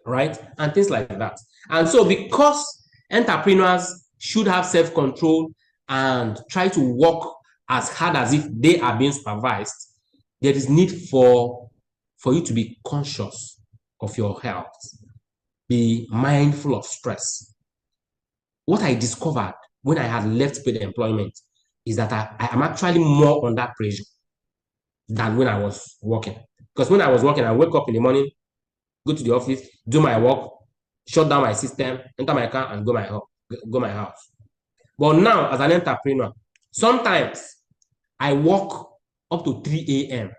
right? And things like that. And so because entrepreneurs should have self-control and try to work as hard as if they are being supervised, there is need for you to be conscious of your health, be mindful of stress. What I discovered when I had left paid employment is that I am actually more under pressure than when I was working. Because when I was working, I wake up in the morning, go to the office, do my work, shut down my system, enter my car, and go my house. But now, as an entrepreneur, sometimes I work up to 3 a.m.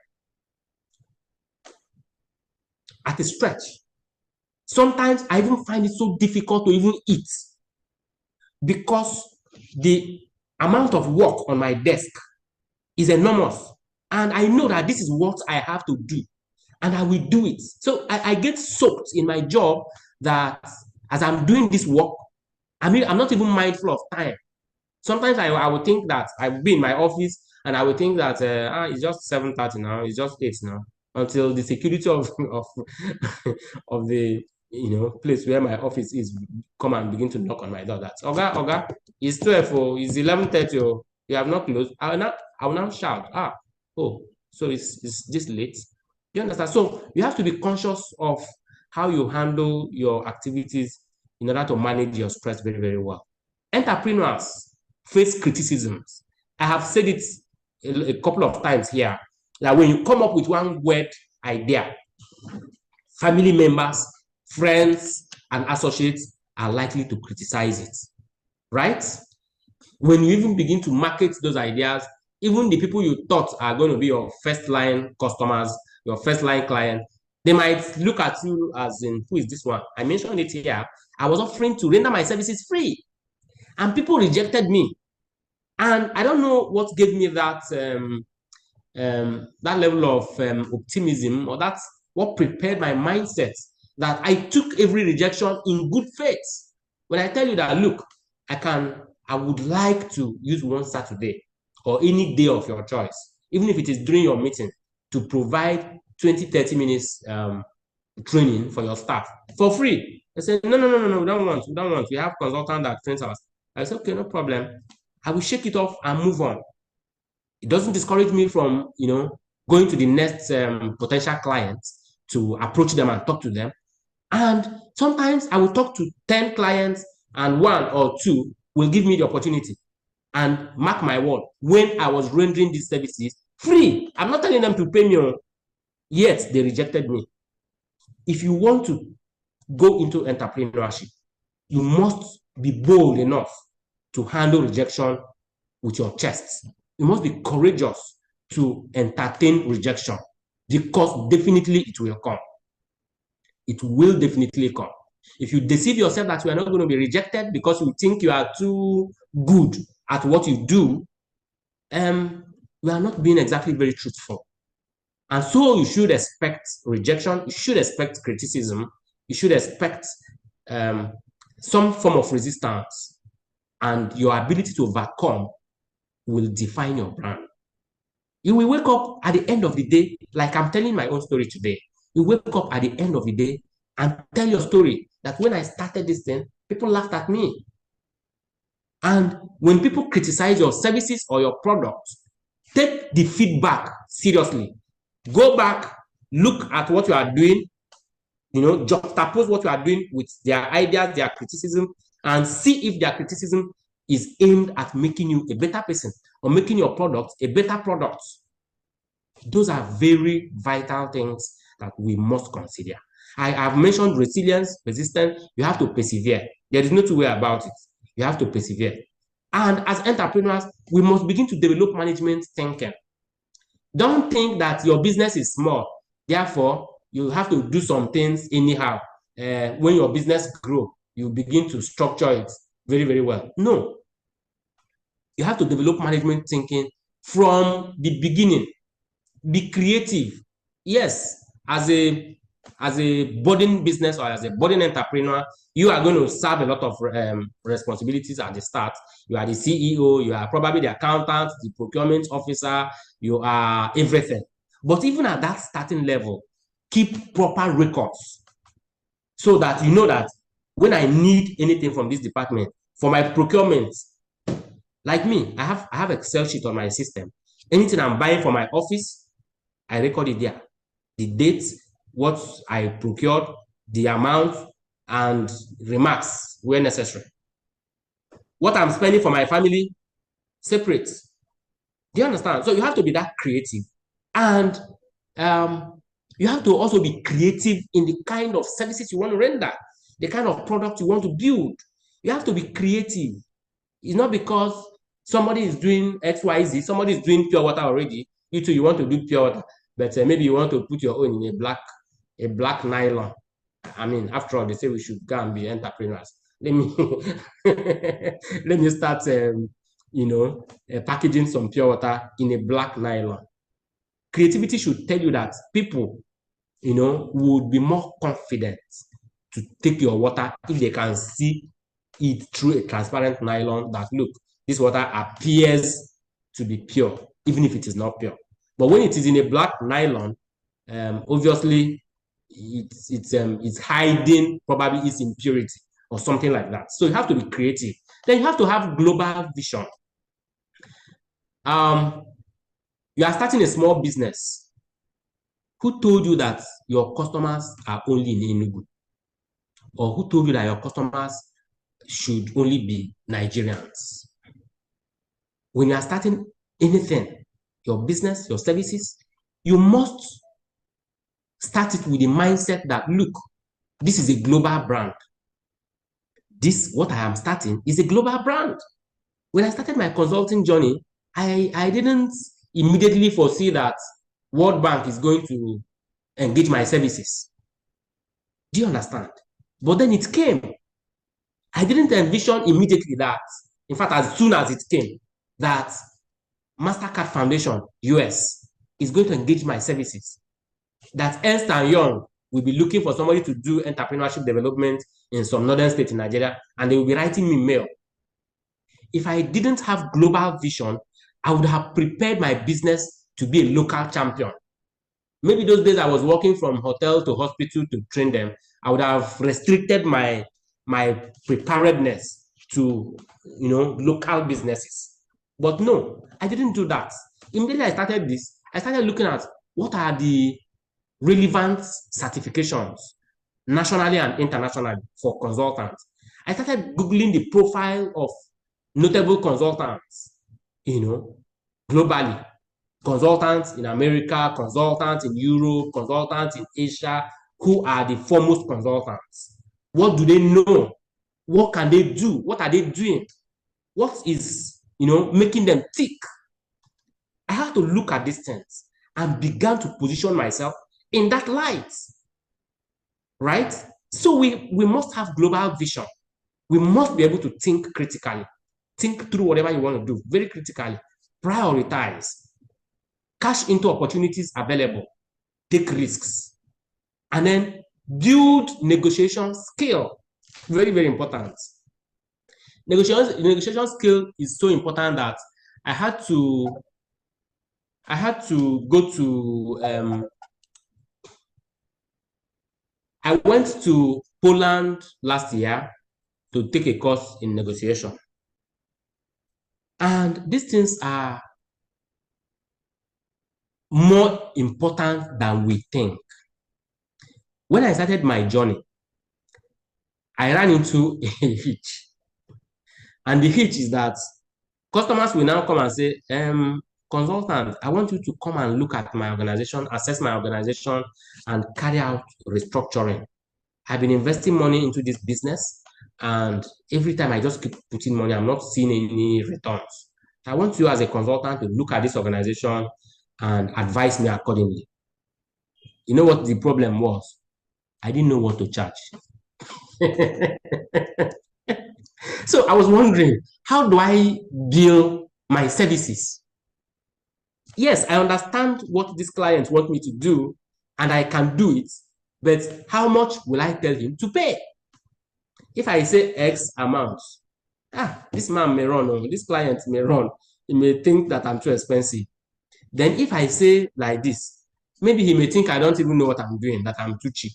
at a stretch. Sometimes I even find it so difficult to even eat because the amount of work on my desk is enormous. And I know that this is what I have to do, and I will do it. So I get soaked in my job that as I'm doing this work, I'm not even mindful of time. Sometimes I would think that I will be in my office and I would think that it's just 7:30 now, it's just 8 now, until the security of the place where my office is come and begin to knock on my door. That's Oga, it's 12 or it's 11:30 or you have not closed. I will now shout, so it's this late. You understand? So you have to be conscious of how you handle your activities in order to manage your stress very, very well. Entrepreneurs face criticisms. I have said it a couple of times here, that when you come up with one weird idea, family members, friends, and associates are likely to criticize it, right? When you even begin to market those ideas, even the people you thought are going to be your first line customers, your first line client, they might look at you as in, who is this one? I mentioned it here. I was offering to render my services free, and people rejected me. And I don't know what gave me that that level of optimism, or that's what prepared my mindset, that I took every rejection in good faith. When I tell you that, look, I would like to use one Saturday or any day of your choice, even if it is during your meeting, to provide 20-30 minutes training for your staff for free. I said, no, we don't want. We have consultant that trains us. I said, okay, no problem. I will shake it off and move on. It doesn't discourage me from, going to the next potential clients to approach them and talk to them. And sometimes I will talk to 10 clients and 1 or 2 will give me the opportunity. And mark my word, when I was rendering these services free, I'm not telling them to pay me, yet they rejected me. If you want to go into entrepreneurship, you must be bold enough to handle rejection with your chest. You must be courageous to entertain rejection, because definitely it will come. It will definitely come. If you deceive yourself that you are not going to be rejected because you think you are too good at what you do, you are not being exactly very truthful. And so you should expect rejection, you should expect criticism, you should expect some form of resistance, and your ability to overcome will define your brand. You will wake up at the end of the day, like I'm telling my own story today. You wake up at the end of the day and tell your story that when I started this thing, people laughed at me. And when people criticize your services or your products, take the feedback seriously. Go back, look at what you are doing, juxtapose what you are doing with their ideas, their criticism, and see if their criticism is aimed at making you a better person or making your product a better product. Those are very vital things that we must consider. I have mentioned resilience, resistance. You have to persevere. There is no two way about it. You have to persevere. And as entrepreneurs, we must begin to develop management thinking. Don't think that your business is small. Therefore, you have to do some things anyhow. When your business grows, you begin to structure it very, very well. No. You have to develop management thinking from the beginning. Be creative. Yes, as a budding business or as a budding entrepreneur, you are going to serve a lot of responsibilities at the start. You are the CEO, you are probably the accountant, the procurement officer, you are everything. But even at that starting level, keep proper records so that you know that when I need anything from this department, for my procurement, like me, I have Excel sheet on my system. Anything I'm buying for my office, I record it there. The date, what I procured, the amount, and remarks where necessary. What I'm spending for my family, separate. Do you understand? So you have to be that creative. And you have to also be creative in the kind of services you want to render, the kind of product you want to build. You have to be creative. It's not because somebody is doing XYZ, somebody is doing pure water already, you too, you want to do pure water, but maybe you want to put your own in a black nylon. I mean, after all, they say we should go and be entrepreneurs. Let me let me start, packaging some pure water in a black nylon. Creativity should tell you that people, would be more confident to take your water if they can see it through a transparent nylon that, look, this water appears to be pure, even if it is not pure. But when it is in a black nylon, obviously it's hiding probably its impurity or something like that. So you have to be creative. Then you have to have global vision. You are starting a small business. Who told you that your customers are only in Enugu? Or who told you that your customers should only be Nigerians? When you are starting anything, your business, your services, you must start it with the mindset that, look, this is a global brand. This, what I am starting, is a global brand. When I started my consulting journey, I didn't immediately foresee that World Bank is going to engage my services. Do you understand? But then it came. I didn't envision immediately that, in fact, as soon as it came, that MasterCard Foundation, US, is going to engage my services. That Ernst & Young will be looking for somebody to do entrepreneurship development in some northern state in Nigeria, and they will be writing me mail. If I didn't have global vision, I would have prepared my business to be a local champion. Maybe those days I was working from hotel to hospital to train them, I would have restricted my preparedness to, local businesses. But no, I didn't do that. Immediately I started this, I started looking at what are the relevant certifications nationally and internationally for consultants. I started Googling the profile of notable consultants, globally. Consultants in America, consultants in Europe, consultants in Asia. Who are the foremost consultants? What do they know? What can they do? What are they doing? What is, making them tick? I had to look at these things and began to position myself in that light, right? So we must have global vision. We must be able to think critically, think through whatever you want to do very critically, prioritize, cash into opportunities available, take risks, and then build negotiation skill. Very, very important. Negotiation skill is so important that I had to go to I went to Poland last year to take a course in negotiation. And these things are more important than we think. When I started my journey, I ran into a hitch. And the hitch is that customers will now come and say, consultant, I want you to come and look at my organization, assess my organization, and carry out restructuring. I've been investing money into this business, and every time I just keep putting money, I'm not seeing any returns. I want you as a consultant to look at this organization and advise me accordingly. You know what the problem was? I didn't know what to charge. So I was wondering, how do I bill my services? Yes, I understand what this client wants me to do, and I can do it, but how much will I tell him to pay? If I say X amount, this man may run, or this client may run, he may think that I'm too expensive. Then if I say like this, maybe he may think I don't even know what I'm doing, that I'm too cheap.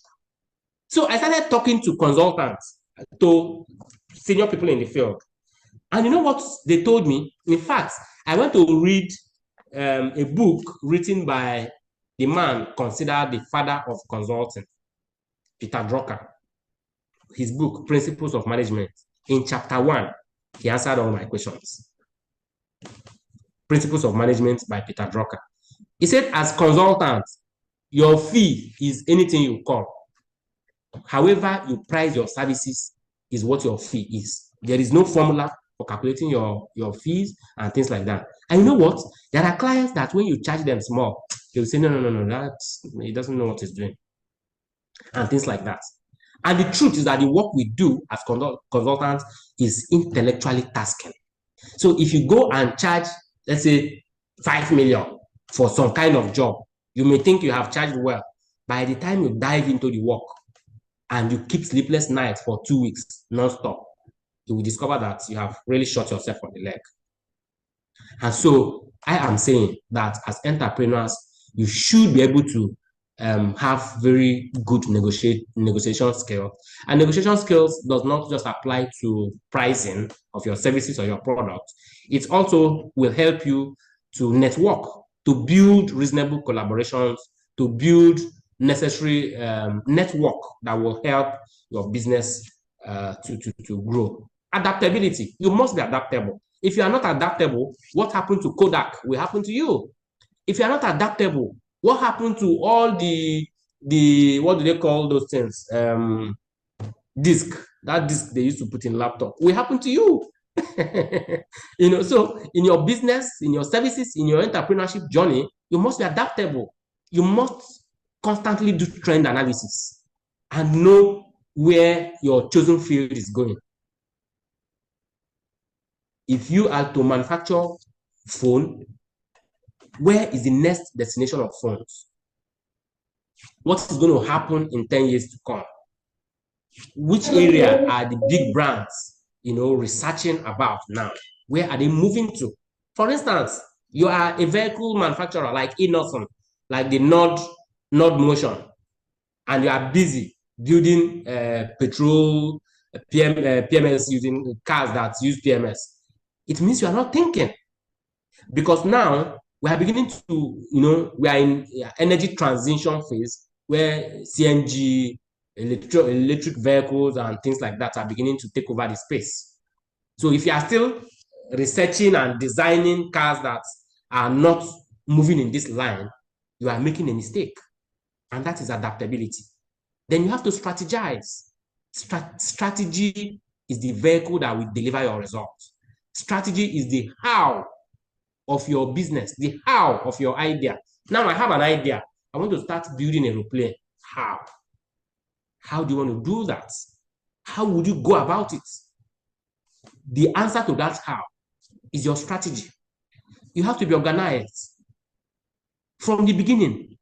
So I started talking to consultants, to senior people in the field. And you know what they told me? In fact, I went to read a book written by the man considered the father of consulting, Peter Drucker. His book, Principles of Management. In chapter 1, he answered all my questions. Principles of Management by Peter Drucker. He said, as consultant, your fee is anything you call. However you price your services is what your fee is. There is no formula for calculating your fees and things like that. And you know what? There are clients that when you charge them small, they'll say, no, he doesn't know what he's doing. And things like that. And the truth is that the work we do as consultants is intellectually tasking. So if you go and charge, let's say, 5 million for some kind of job, you may think you have charged well. By the time you dive into the work and you keep sleepless nights for 2 weeks non-stop, you will discover that you have really shot yourself on the leg. And so I am saying that as entrepreneurs, you should be able to have very good negotiation skills. And negotiation skills does not just apply to pricing of your services or your product. It also will help you to network, to build reasonable collaborations, to build necessary network that will help your business to grow. Adaptability. You must be adaptable. If you are not adaptable, what happened to Kodak will happen to you. If you are not adaptable, what happened to all the what do they call those things? Disk. That disk they used to put in laptop will happen to you. You know, so in your business, in your services, in your entrepreneurship journey, you must be adaptable. You must constantly do trend analysis and know where your chosen field is going. If you are to manufacture phone, where is the next destination of phones? What is going to happen in 10 years to come? Which area are the big brands, researching about now? Where are they moving to? For instance, you are a vehicle manufacturer like Innoson, like the Nord Motion, and you are busy building petrol PMS, using cars that use PMS. It means you are not thinking, because now we are beginning to, we are in energy transition phase where CNG, electric vehicles and things like that are beginning to take over the space. So if you are still researching and designing cars that are not moving in this line, you are making a mistake. And that is adaptability. Then you have to strategize. Strategy is the vehicle that will deliver your results. Strategy is the how of your business, the how of your idea. Now I have an idea. I want to start building an aeroplane. How? How do you want to do that? How would you go about it? The answer to that how is your strategy. You have to be organized from the beginning.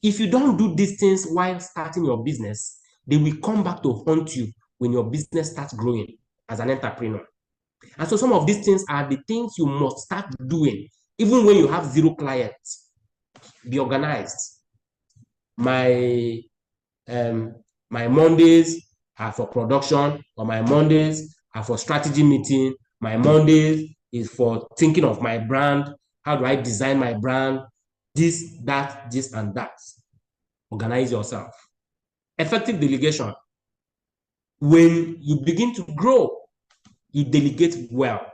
If you don't do these things while starting your business, they will come back to haunt you when your business starts growing as an entrepreneur. And so some of these things are the things you must start doing, even when you have 0 clients. Be organized. My Mondays are for production, or my Mondays are for strategy meeting. My Mondays is for thinking of my brand. How do I design my brand? This, that, this, and that. Organize yourself. Effective delegation. When you begin to grow, you delegate well,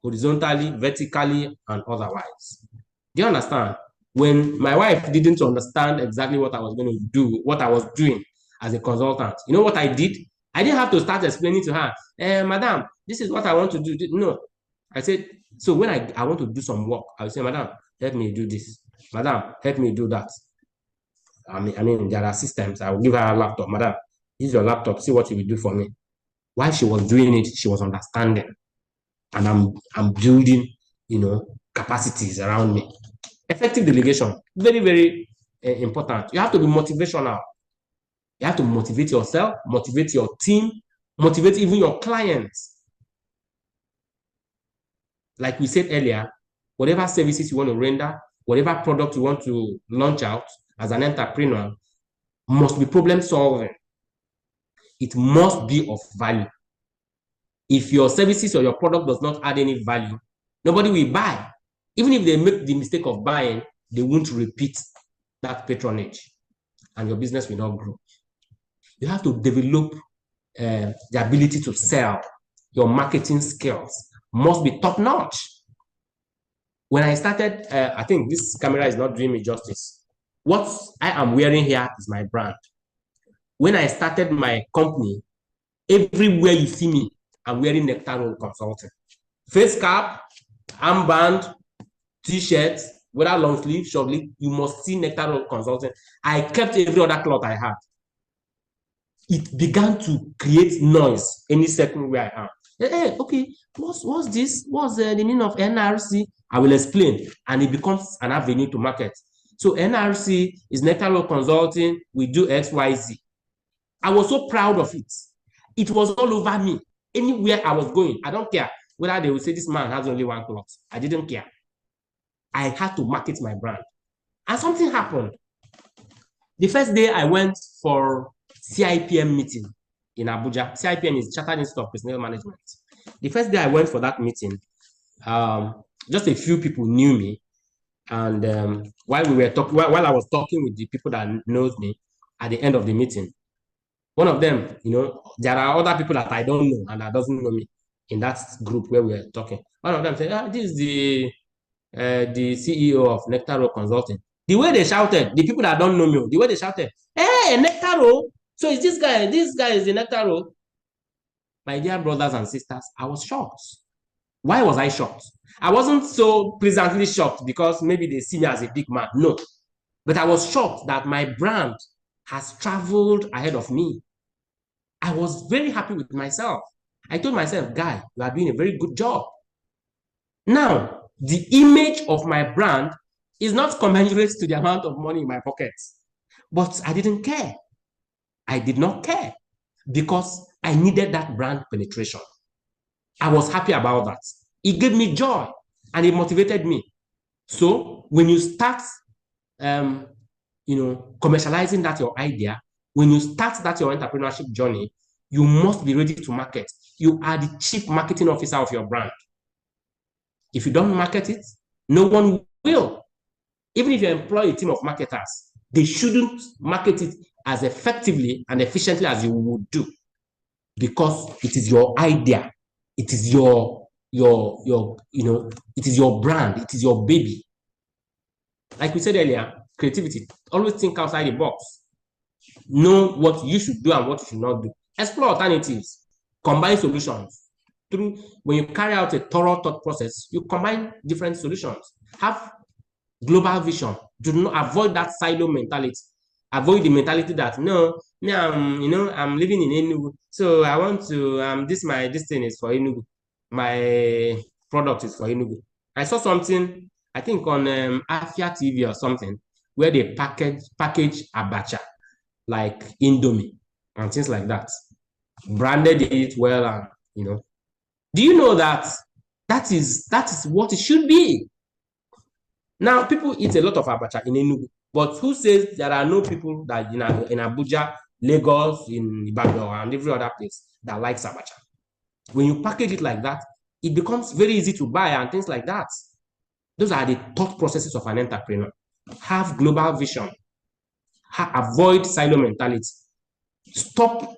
horizontally, vertically, and otherwise. Do you understand? When my wife didn't understand exactly what I was going to do, what I was doing as a consultant, you know what I did? I didn't have to start explaining to her, Madam, this is what I want to do. No. I said, so when I want to do some work, I would say, Madam, help me do this. Madam, help me do that. I mean, there are systems. I will give her a laptop. Madam, use your laptop, see what you will do for me. While she was doing it, she was understanding. And I'm building, capacities around me. Effective delegation, very, very important. You have to be motivational. You have to motivate yourself, motivate your team, motivate even your clients. Like we said earlier, whatever services you want to render, whatever product you want to launch out as an entrepreneur must be problem solving. It must be of value. If your services or your product does not add any value, nobody will buy. Even if they make the mistake of buying, they won't repeat that patronage, and your business will not grow. You have to develop the ability to sell. Your marketing skills must be top-notch. When I started, I think this camera is not doing me justice. What I am wearing here is my brand. When I started my company, everywhere you see me, I'm wearing Nectar Consulting. Face cap, armband, t-shirts, whether long sleeve, short sleeve, you must see Nectar Consulting. I kept every other cloth I had. It began to create noise any second where I am. Hey, okay, what's this? What's the meaning of NRC? I will explain, and it becomes an avenue to market. So NRC is Nectar Consulting. We do XYZ. I was so proud of it. It was all over me. Anywhere I was going, I don't care whether they would say this man has only one cloth. I didn't care. I had to market my brand. And something happened. The first day I went for CIPM meeting in Abuja. CIPM is Chartered Institute of Personnel Management. The first day I went for that meeting, just a few people knew me. And while I was talking with the people that knows me at the end of the meeting, one of them, there are other people that I don't know and that doesn't know me in that group where we were talking. One of them said, this is the CEO of Nectar Consulting. The way they shouted, the people that don't know me, the way they shouted, hey, Nectar, so is this guy is the Nectar. My dear brothers and sisters, I was shocked. Why was I shocked? I wasn't so pleasantly shocked because maybe they see me as a big man. No. But I was shocked that my brand has traveled ahead of me. I was very happy with myself. I told myself, guy, you are doing a very good job. Now, the image of my brand is not commensurate to the amount of money in my pockets. But I didn't care. I did not care because I needed that brand penetration. I was happy about that. It gave me joy and it motivated me. So when you start, commercializing that your idea, when you start that your entrepreneurship journey, you must be ready to market. You are the chief marketing officer of your brand. If you don't market it, no one will. Even if you employ a team of marketers, they shouldn't market it as effectively and efficiently as you would do, because it is your idea. It is your it is your brand. It is your baby. Like we said earlier, creativity. Always think outside the box. Know what you should do and what you should not do. Explore alternatives. Combine solutions. When you carry out a thorough thought process, you combine different solutions. Have global vision. Do not avoid that silo mentality. Avoid the mentality that, no, Me, I'm living in Enugu, so I want to this thing is for Enugu. My product is for Enugu. I saw something, I think on Afia TV or something, where they package abacha like Indomie and things like that, branded it well, and do you know that that is what it should be? Now, people eat a lot of abacha in Enugu, but who says there are no people that in Abuja, Lagos, in Ibadan, and every other place that likes abacha? When you package it like that, it becomes very easy to buy and things like that. Those are the thought processes of an entrepreneur. Have global vision. Avoid silo mentality. Stop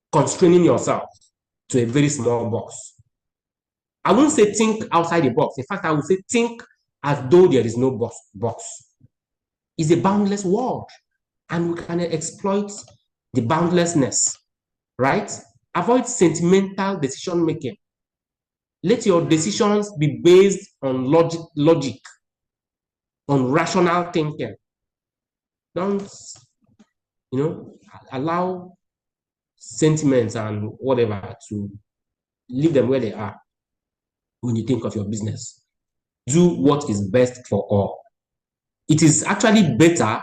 constraining yourself to a very small box. I won't say think outside the box. In fact, I will say think as though there is no box. It's a boundless world, and we can exploit the boundlessness, right? Avoid sentimental decision making. Let your decisions be based on logic, on rational thinking. Don't, allow sentiments and whatever to leave them where they are when you think of your business. Do what is best for all. It is actually better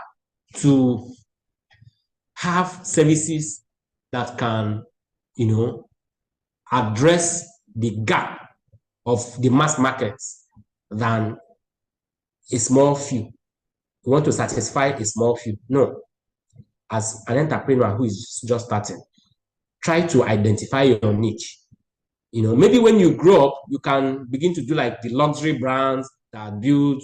to have services that can, address the gap of the mass markets than a small few. You want to satisfy a small few. No. As an entrepreneur who is just starting, try to identify your niche. Maybe when you grow up, you can begin to do like the luxury brands that build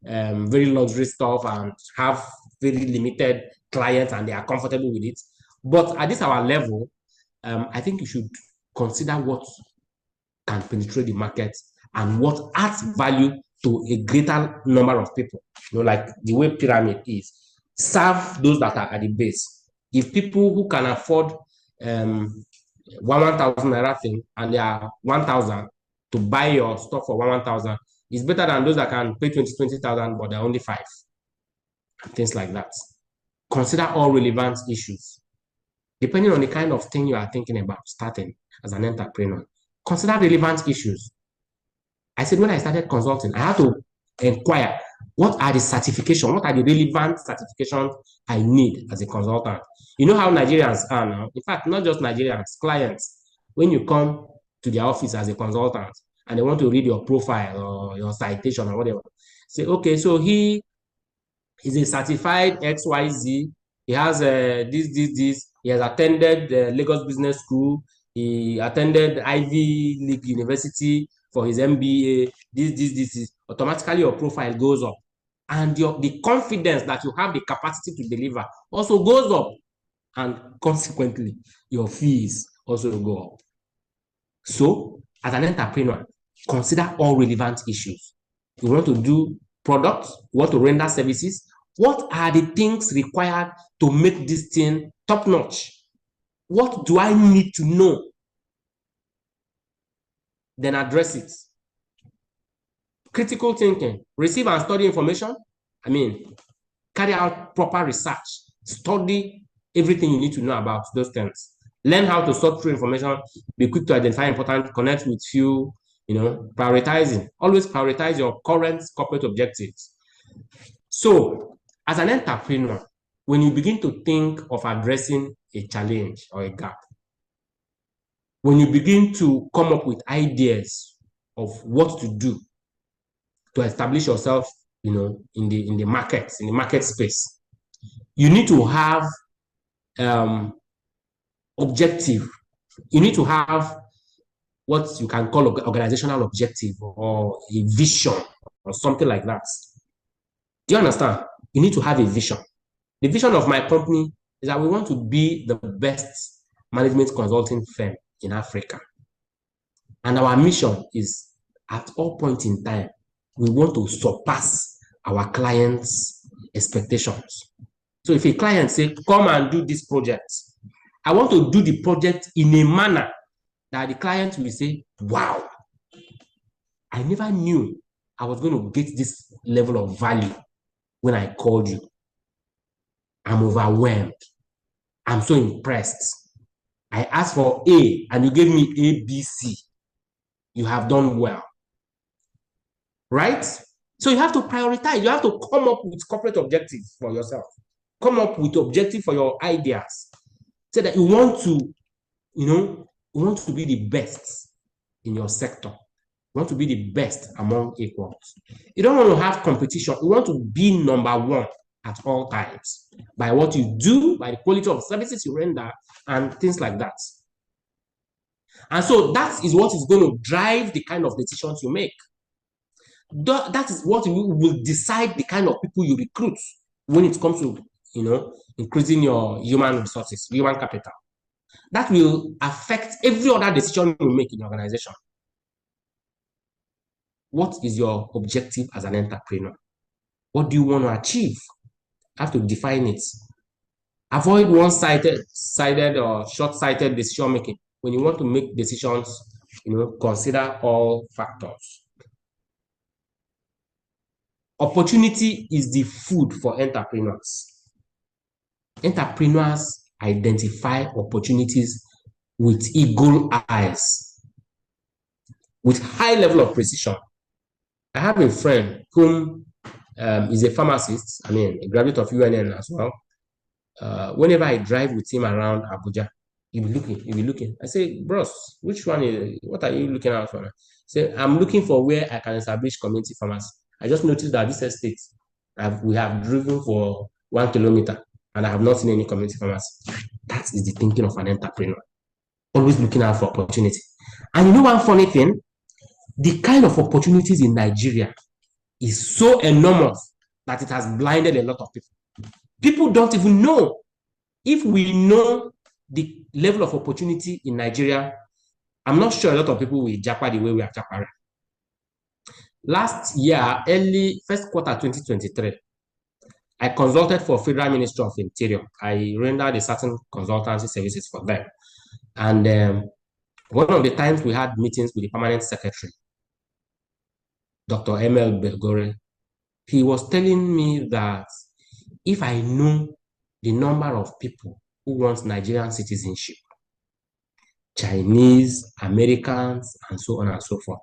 very luxury stuff and have very limited clients and they are comfortable with it. But at this our level, I think you should consider what can penetrate the market and what adds value to a greater number of people. Like the way pyramid is. Serve those that are at the base. If people who can afford 1,000 naira thing and they are 1,000 to buy your stuff for 1,000, it's better than those that can pay 20,000 but they're only 5 and things like that. Consider all relevant issues. Depending on the kind of thing you are thinking about starting as an entrepreneur, consider relevant issues. I said when I started consulting, I had to inquire what are the certifications, what are the relevant certifications I need as a consultant. You know how Nigerians are now. In fact, not just Nigerians, clients, when you come to their office as a consultant and they want to read your profile or your citation or whatever, say, okay, so he is a certified XYZ. He has this. He has attended the Lagos Business School. He attended Ivy League University for his MBA. This. Automatically, your profile goes up. And the confidence that you have the capacity to deliver also goes up. And consequently, your fees also go up. So, as an entrepreneur, consider all relevant issues. You want to do products, you want to render services. What are the things required to make this thing top-notch? What do I need to know? Then address it. Critical thinking. Receive and study information. Carry out proper research. Study everything you need to know about those things. Learn how to sort through information. Be quick to identify important, connect with few, prioritizing. Always prioritize your current corporate objectives. So, as an entrepreneur, when you begin to think of addressing a challenge or a gap, when you begin to come up with ideas of what to do to establish yourself, in the market space, you need to have objective. You need to have what you can call organizational objective or a vision or something like that. Do you understand? You need to have a vision. The vision of my company is that we want to be the best management consulting firm in Africa. And our mission is at all points in time, we want to surpass our clients' expectations. So if a client says, come and do this project, I want to do the project in a manner that the client will say, wow, I never knew I was going to get this level of value when I called you. I'm overwhelmed. I'm so impressed. I asked for A and you gave me A, B, C. You have done well. Right? So you have to prioritize. You have to come up with corporate objectives for yourself. Come up with objectives for your ideas. Say that you want to, you want to be the best in your sector. You want to be the best among equals. You don't want to have competition. You want to be number one at all times by what you do, by the quality of services you render, and things like that. And so that is what is going to drive the kind of decisions you make. That is what will decide the kind of people you recruit when it comes to, increasing your human resources, human capital. That will affect every other decision you make in your organization. What is your objective as an entrepreneur? What do you want to achieve? You have to define it. Avoid one-sided or short-sighted decision making. When you want to make decisions, consider all factors. Opportunity is the food for entrepreneurs. Entrepreneurs identify opportunities with eagle eyes, with high level of precision. I have a friend whom is a pharmacist, a graduate of UNN as well. Whenever I drive with him around Abuja, he'll be looking. I say, bros, what are you looking out for? Say, I'm looking for where I can establish community pharmacy. I just noticed that this estate, we have driven for 1 kilometer and I have not seen any community pharmacy. That is the thinking of an entrepreneur. Always looking out for opportunity. And one funny thing, the kind of opportunities in Nigeria is so enormous that it has blinded a lot of people. People don't even know. If we know the level of opportunity in Nigeria, I'm not sure a lot of people will japa the way we are japa. Last year, first quarter 2023, I consulted for Federal Ministry of Interior. I rendered a certain consultancy services for them. And one of the times we had meetings with the permanent secretary, Dr. ML Belgore, he was telling me that if I know the number of people who want Nigerian citizenship, Chinese, Americans, and so on and so forth,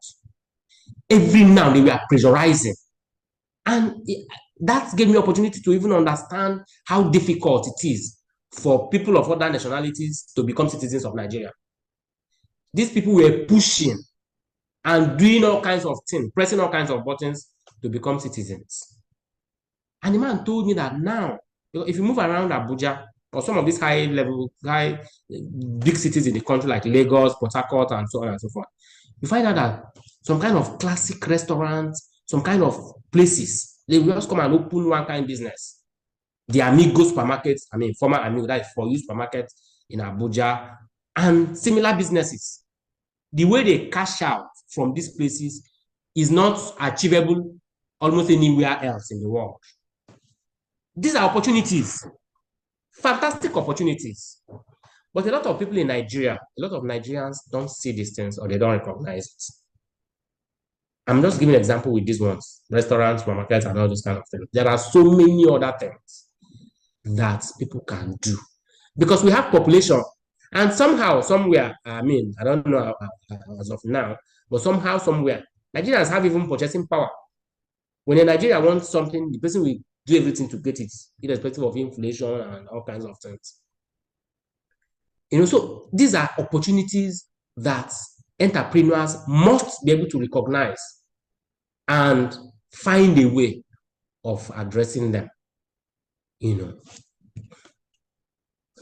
every now they were pressurizing. And that gave me opportunity to even understand how difficult it is for people of other nationalities to become citizens of Nigeria. These people were pushing and doing all kinds of things, pressing all kinds of buttons to become citizens. And the man told me that now, if you move around Abuja or some of these big cities in the country like Lagos, Port Harcourt, and so on and so forth, you find out that some kind of classic restaurants, some kind of places, they will just come and open one kind of business. The Amigo supermarkets, former Amigo, that is for you supermarket in Abuja, and similar businesses. The way they cash out from these places is not achievable almost anywhere else in the world. These are opportunities, fantastic opportunities. But a lot of people in Nigeria, a lot of Nigerians don't see these things or they don't recognize it. I'm just giving an example with these ones, restaurants, supermarkets, and all those kind of things. There are so many other things that people can do because we have population. And somehow, somewhere, I don't know as of now, but somehow, somewhere, Nigerians have even purchasing power. When a Nigeria wants something, the person will do everything to get it, irrespective of inflation and all kinds of things. So these are opportunities that entrepreneurs must be able to recognize and find a way of addressing them.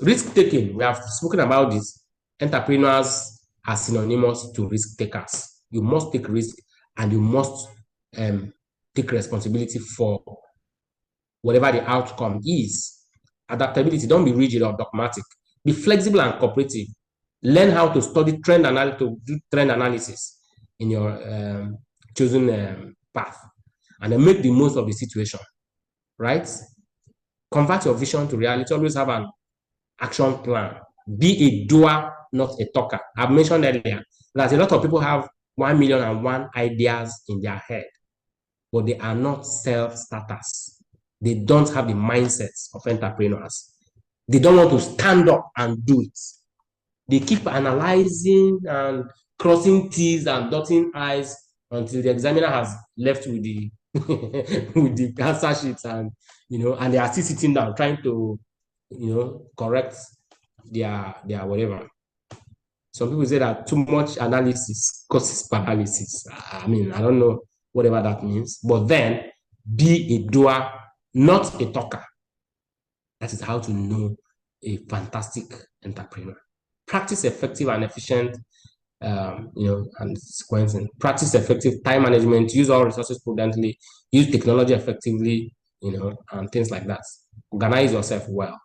Risk taking, we have spoken about this. Entrepreneurs are synonymous to risk takers. You must take risk and you must take responsibility for whatever the outcome is. Adaptability, don't be rigid or dogmatic. Be flexible and cooperative. Learn how to study trend analysis in your chosen path, and then make the most of the situation, right? Convert your vision to reality. Always have an action plan. Be a doer, not a talker. I've mentioned earlier that a lot of people have 1,000,001 ideas in their head, but they are not self-starters. They don't have the mindsets of entrepreneurs. They don't want to stand up and do it. They keep analyzing and crossing T's and dotting I's until the examiner has left with the with the answer sheets, and and they are still sitting down trying to correct their whatever. Some people say that too much analysis causes paralysis. I mean, I don't know whatever that means, but then be a doer, not a talker. That is how to know a fantastic entrepreneur. Practice effective and efficient, and sequencing. Practice effective time management. Use all resources prudently. Use technology effectively, and things like that. Organize yourself well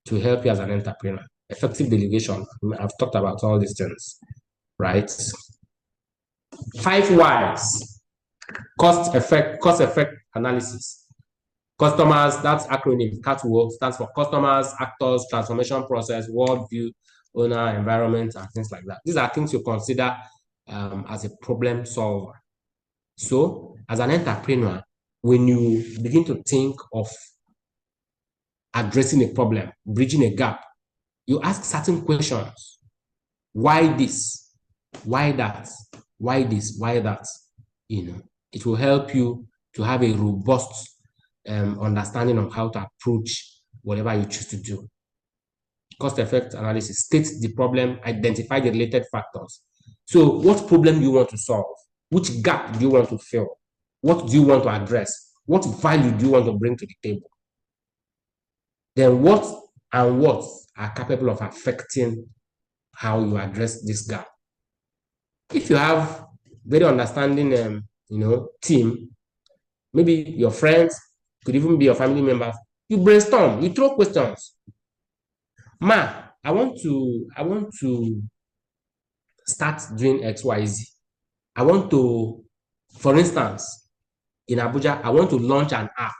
to help you as an entrepreneur. Effective delegation. I've talked about all these things, right? 5 whys. Cost effect analysis. Customers, that's acronym, CATWO, stands for customers, actors, transformation process, worldview, owner, environment, and things like that. These are things you consider as a problem solver. So, as an entrepreneur, when you begin to think of addressing a problem, bridging a gap, you ask certain questions. Why this? Why that? Why this? Why that? It will help you to have a robust understanding of how to approach whatever you choose to do. Cost effect analysis states the problem, identify the related factors. So what problem do you want to solve? Which gap do you want to fill? What do you want to address? What value do you want to bring to the table? Then what and what are capable of affecting how you address this gap? If you have very understanding team, maybe your friends, could even be your family members, you brainstorm, you throw questions. Ma, I want to start doing XYZ. I want to, for instance, in Abuja, I want to launch an app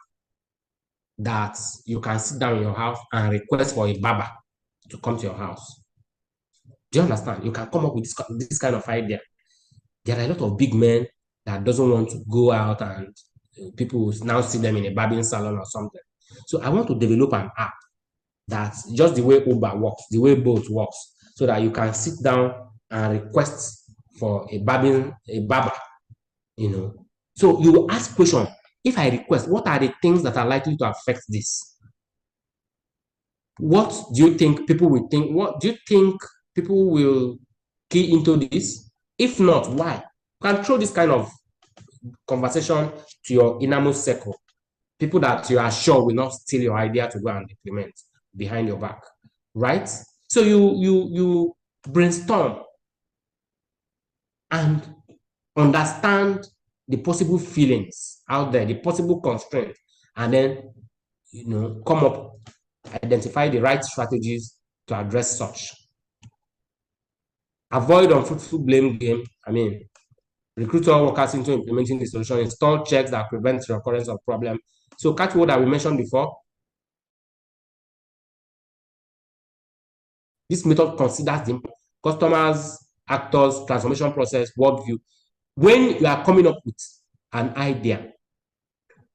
that you can sit down in your house and request for a barber to come to your house. Do you understand? You can come up with this kind of idea. There are a lot of big men that doesn't want to go out and people will now see them in a barbering salon or something. So I want to develop an app that's just the way Uber works, the way Bolt works, so that you can sit down and request for a barber. So you will ask questions. If I request, what are the things that are likely to affect this? What do you think people will think? What do you think people will key into this? If not, why? You can throw this kind of conversation to your innermost circle, people that you are sure will not steal your idea to go and implement behind your back, right? So you brainstorm and understand the possible feelings out there, the possible constraints, and then come up, identify the right strategies to address such. Avoid unfruitful blame game. I mean, recruit all workers into implementing the solution. Install checks that prevent the occurrence of problem. So catch what that we mentioned before. This method considers the customers, actors, transformation process, worldview. When you are coming up with an idea,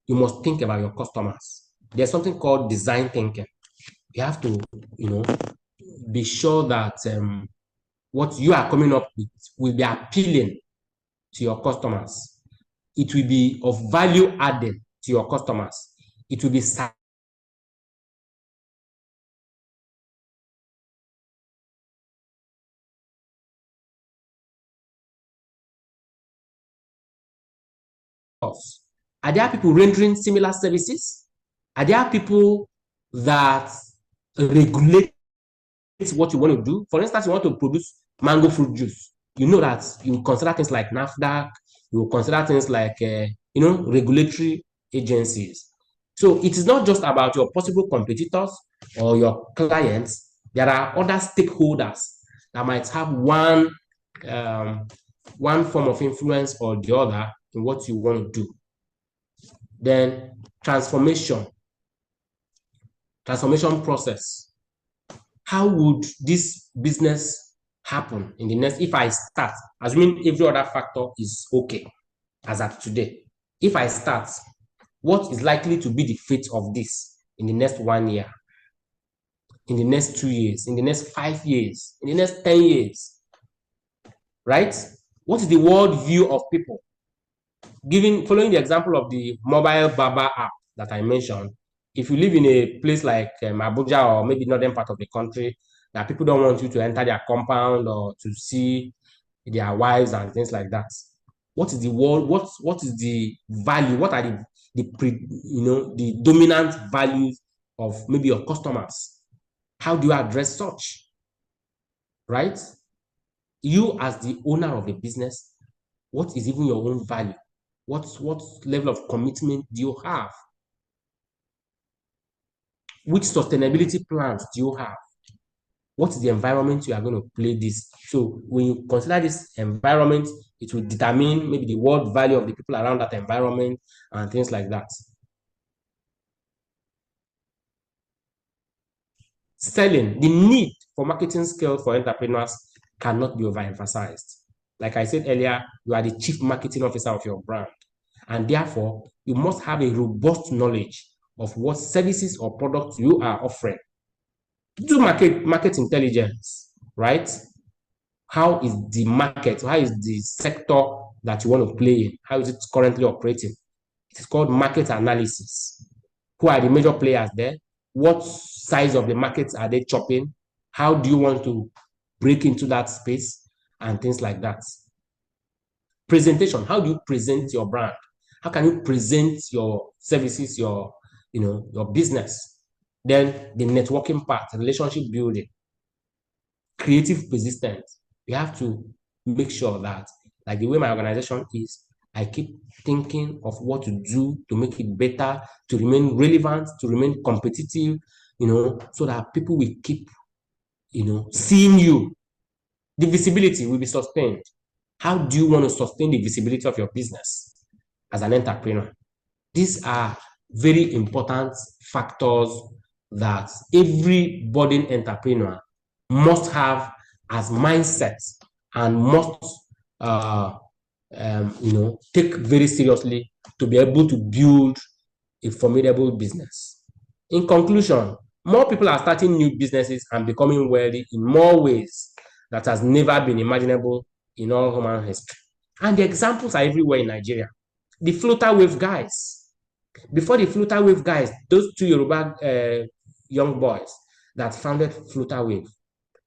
you must think about your customers. There's something called design thinking. You have to, be sure that what you are coming up with will be appealing to your customers. It will be of value added to your customers. It will be Are there people rendering similar services? Are there people that regulate what you want to do? For instance, you want to produce mango fruit juice. You know that you consider things like NAFDAC, you consider things like, regulatory agencies. So it is not just about your possible competitors or your clients. There are other stakeholders that might have one form of influence or the other in what you want to do. Then transformation process. How would this business happen in the next, if I start, assuming every other factor is okay as at today, if I start, what is likely to be the fate of this in the next 1 year? in the next 2 years, in the next 5 years, in the next 10 years, right? What is the world view of people? Following the example of the mobile Baba app that I mentioned, if you live in a place like Abuja or maybe northern part of the country, that people don't want you to enter their compound or to see their wives and things like that. What is the world? What is the value? What are the dominant values of maybe your customers? How do you address such? Right? You as the owner of a business, what is even your own value? What level of commitment do you have? Which sustainability plans do you have? What is the environment you are going to play this? So when you consider this environment, it will determine maybe the world value of the people around that environment and things like that. Selling, the need for marketing skills for entrepreneurs cannot be overemphasized. Like I said earlier, you are the chief marketing officer of your brand, and therefore you must have a robust knowledge of what services or products you are offering. Do market intelligence, right? How is the market, how is the sector that you want to play in, how is it currently operating? It's called market analysis. Who are the major players there? What size of the markets are they chopping? How do you want to break into that space and things like that? Presentation, how do you present your brand? How can you present your services, your business? Then the networking part, relationship building, creative persistence. You have to make sure that, like the way my organization is, I keep thinking of what to do to make it better, to remain relevant, to remain competitive, so that people will keep, seeing you. The visibility will be sustained. How do you want to sustain the visibility of your business as an entrepreneur? These are very important factors that every budding entrepreneur must have as mindset and must take very seriously to be able to build a formidable business. In conclusion, more people are starting new businesses and becoming wealthy in more ways that has never been imaginable in all human history. And the examples are everywhere in Nigeria. The floater wave guys. Before the floater wave guys, those two Yoruba young boys that founded floater wave,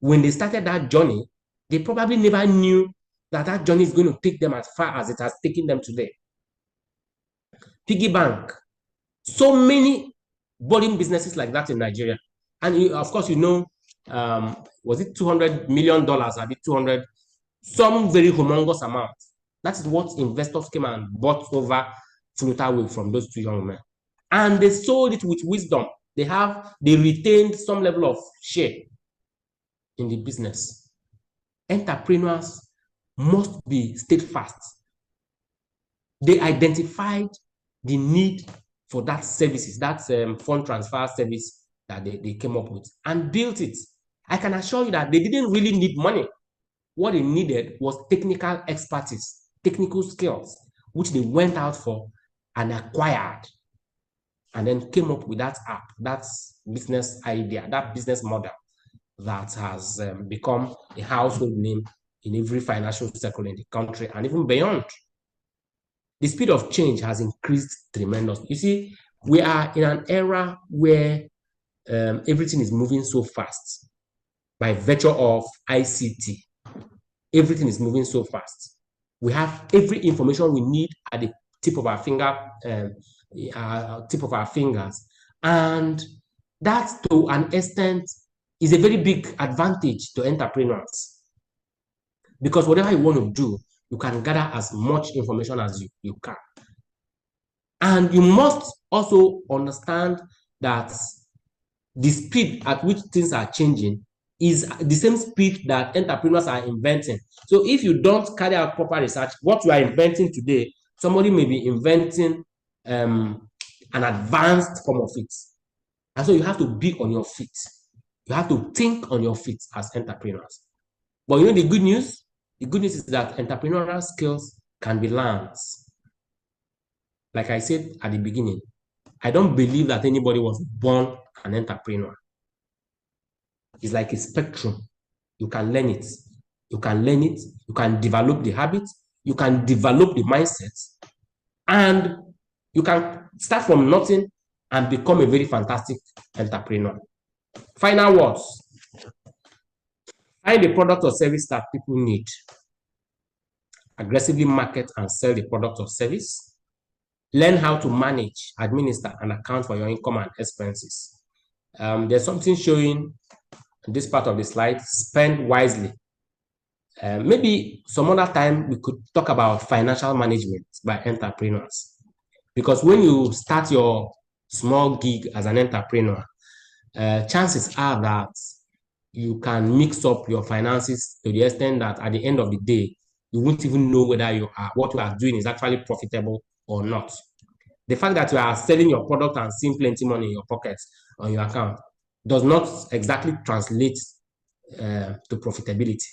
when they started that journey, they probably never knew that journey is going to take them as far as it has taken them today. Piggy bank. So many budding businesses like that in Nigeria. And of course, was it $200 million? I did 200, some very humongous amount. That is what investors came and bought over floater wave from those two young men. And they sold it with wisdom. They retained some level of share in the business. Entrepreneurs must be steadfast. They identified the need for that services, that fund transfer service that they came up with and built it. I can assure you that they didn't really need money. What they needed was technical expertise, technical skills, which they went out for and acquired, and then came up with that app, that business idea, that business model that has become a household name in every financial circle in the country and even beyond. The speed of change has increased tremendously. You see, we are in an era where everything is moving so fast by virtue of ICT. Everything is moving so fast. We have every information we need at the tip of our fingers, and that, to an extent, is a very big advantage to entrepreneurs, because whatever you want to do, you can gather as much information as you can. And you must also understand that the speed at which things are changing is the same speed that entrepreneurs are inventing. So if you don't carry out proper research, what you are inventing today, somebody may be inventing an advanced form of it. And so you have to be on your feet. You have to think on your feet as entrepreneurs. But the good news? The good news is that entrepreneurial skills can be learned. Like I said at the beginning, I don't believe that anybody was born an entrepreneur. is like a spectrum. You can learn it. You can learn it. You can develop the habit. You can develop the mindset. And you can start from nothing and become a very fantastic entrepreneur. Final words. Find the product or service that people need. Aggressively market and sell the product or service. Learn how to manage, administer, and account for your income and expenses. There's something showing in this part of the slide. Spend wisely. Maybe some other time we could talk about financial management by entrepreneurs. Because when you start your small gig as an entrepreneur, chances are that you can mix up your finances to the extent that at the end of the day, you won't even know whether what you are doing is actually profitable or not. The fact that you are selling your product and seeing plenty money in your pockets on your account does not exactly translate to profitability.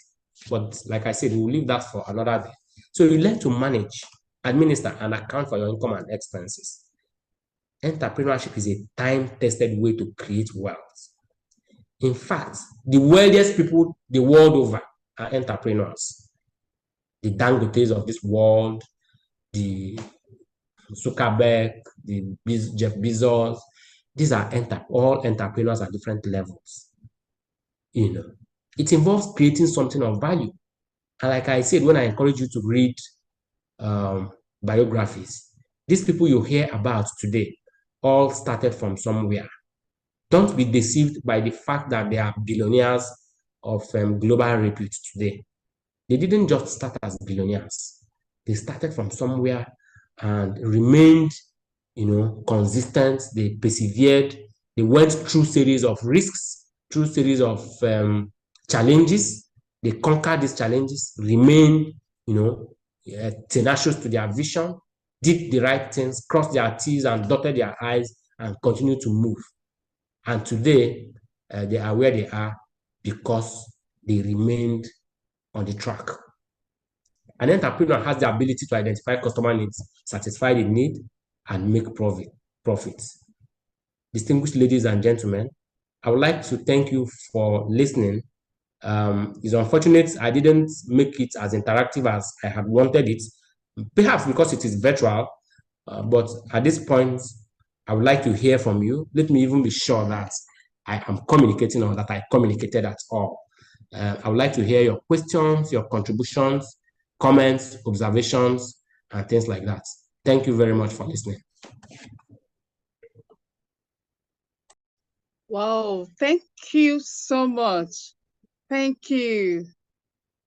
But like I said, we'll leave that for another day. So you learn to manage, administer, and account for your income and expenses. Entrepreneurship is a time-tested way to create wealth. In fact, the wealthiest people the world over are entrepreneurs. The Dangotes of this world, the Zuckerberg, the Jeff Bezos, these are all entrepreneurs at different levels. It involves creating something of value. And like I said, when I encourage you to read biographies, these people you hear about today all started from somewhere. Don't be deceived by the fact that they are billionaires of global repute today. They didn't just start as billionaires. They started from somewhere and remained, consistent. They persevered. They went through series of risks, through series of challenges. They conquered these challenges, remained, tenacious to their vision, did the right things, crossed their T's and dotted their I's, and continued to move. And today, they are where they are because they remained on the track. An entrepreneur has the ability to identify customer needs, satisfy the need, and make profits. Distinguished ladies and gentlemen, I would like to thank you for listening. It's unfortunate I didn't make it as interactive as I had wanted it, perhaps because it is virtual, but at this point, I would like to hear from you. Let me even be sure that I am communicating or that I communicated at all. I would like to hear your questions, your contributions, comments, observations, and things like that. Thank you very much for listening.
Wow, thank you so much. Thank you,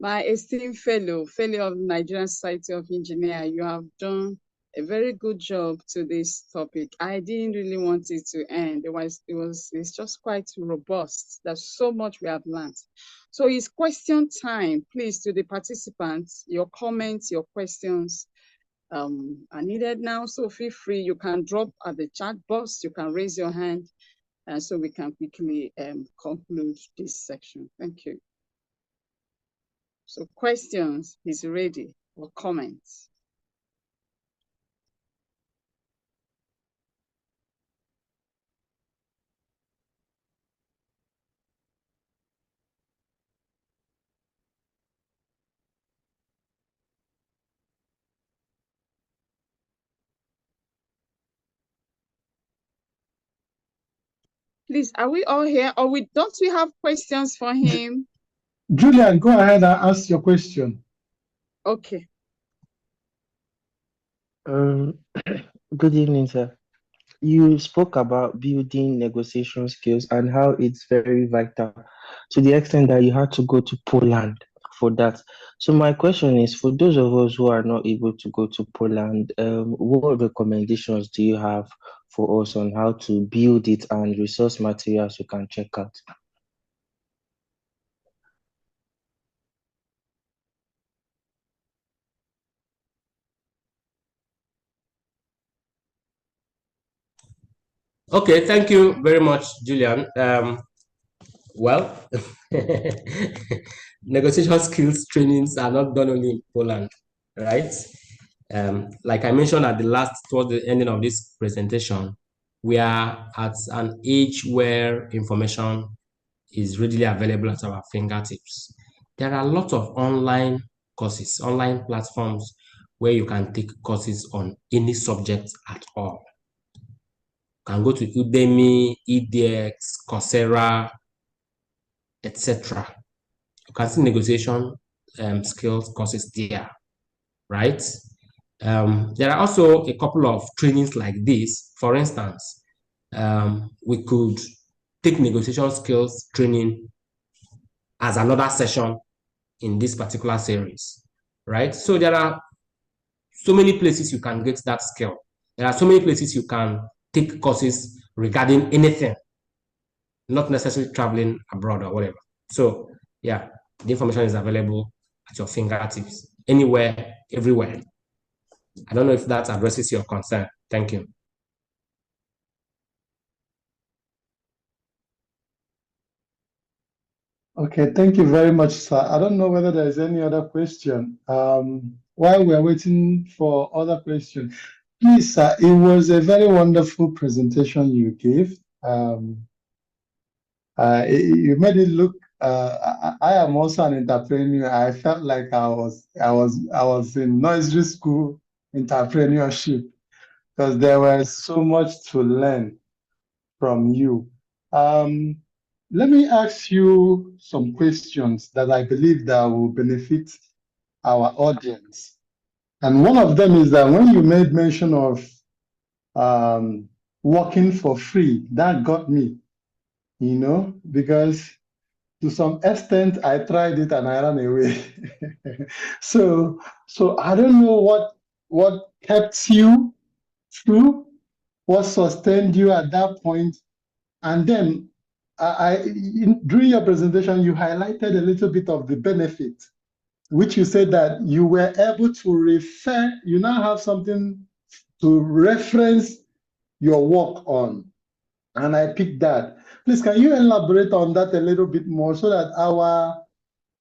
my esteemed fellow of the Nigerian Society of Engineers. You have done a very good job to this topic. I didn't really want it to end. It's just quite robust. There's so much we have learned. So it's question time. Please, to the participants, your comments, your questions are needed now. So feel free. You can drop at the chat box. You can raise your hand, so we can quickly conclude this section. Thank you. So questions is ready, or comments? Please, are we all here, or don't we have questions for him?
Julian, go ahead and ask your question.
Okay.
Good evening, sir. You spoke about building negotiation skills and how it's very vital to the extent that you had to go to Poland for that. So my question is, for those of us who are not able to go to Poland, what recommendations do you have for us on how to build it and resource materials we can check out?
Okay, thank you very much, Julian. Well, negotiation skills trainings are not done only in Poland, right? Like I mentioned towards the ending of this presentation, we are at an age where information is readily available at our fingertips. There are a lot of online courses, online platforms where you can take courses on any subject at all. You can go to Udemy, edX, Coursera, etc. You can see negotiation skills courses there, right? There are also a couple of trainings like this. For instance, we could take negotiation skills training as another session in this particular series, right? So there are so many places you can get that skill. There are so many places you can take courses regarding anything, not necessarily traveling abroad or whatever. So yeah, the information is available at your fingertips, anywhere, everywhere. I don't know if that addresses your concern. Thank you.
Okay, thank you very much, sir. I don't know whether there is any other question. While we're waiting for other questions, please, sir, it was a very wonderful presentation you gave. You made it look. I am also an entrepreneur. I felt like I was in nursery school entrepreneurship because there was so much to learn from you. Let me ask you some questions that I believe that will benefit our audience. And one of them is that when you made mention of working for free, that got me, because to some extent I tried it and I ran away. So I don't know what kept you true, what sustained you at that point. And then during your presentation, you highlighted a little bit of the benefit, which you said that you were able to refer, you now have something to reference your work on. And I picked that. Please, can you elaborate on that a little bit more so that our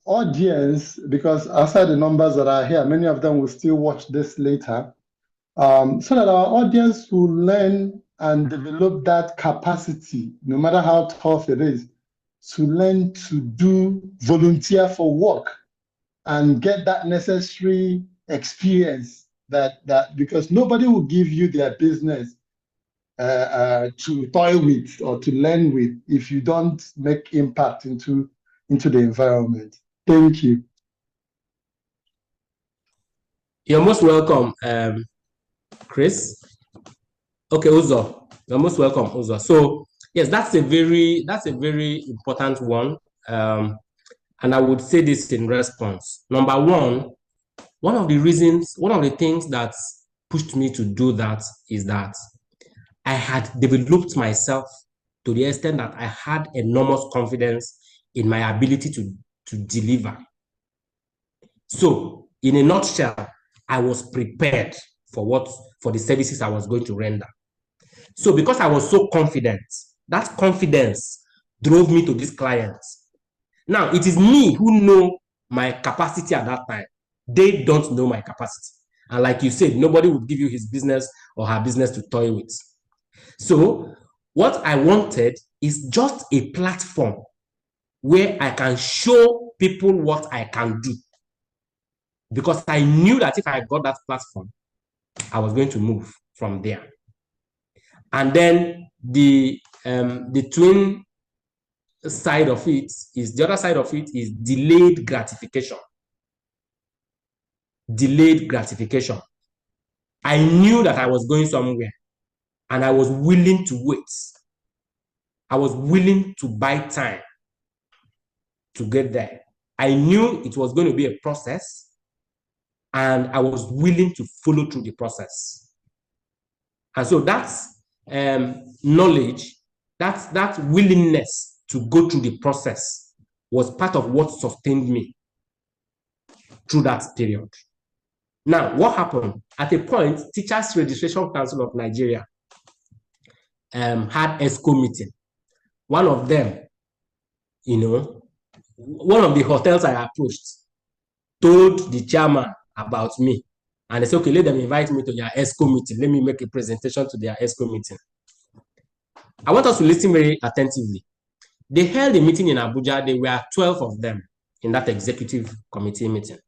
audience, because outside the numbers that are here, many of them will still watch this later, so that our audience will learn and develop that capacity, no matter how tough it is, to learn to do volunteer for work and get that necessary experience that because nobody will give you their business to toy with or to learn with if you don't make impact into the environment. Thank you.
You're most welcome, Chris. Okay, Uzo, you're most welcome, Uzo. So yes, that's a very important one. And I would say this in response. Number one of the things that pushed me to do that is that I had developed myself to the extent that I had enormous confidence in my ability to deliver. So in a nutshell, I was prepared for the services I was going to render. So because I was so confident, that confidence drove me to these clients. Now, it is me who know my capacity at that time. They don't know my capacity. And like you said, nobody would give you his business or her business to toy with. So what I wanted is just a platform where I can show people what I can do. Because I knew that if I got that platform, I was going to move from there. And then the twin side of it is, the other side of it is delayed gratification. Delayed gratification. I knew that I was going somewhere and I was willing to wait. I was willing to buy time to get there. I knew it was going to be a process and I was willing to follow through the process. And so that's knowledge, that willingness to go through the process was part of what sustained me through that period. Now, what happened? At a point, Teachers Registration Council of Nigeria had ESCO meeting. One of them, one of the hotels I approached told the chairman about me. And they said, okay, let them invite me to their ESCO meeting. Let me make a presentation to their ESCO meeting. I want us to listen very attentively. They held a meeting in Abuja. There were 12 of them in that executive committee meeting.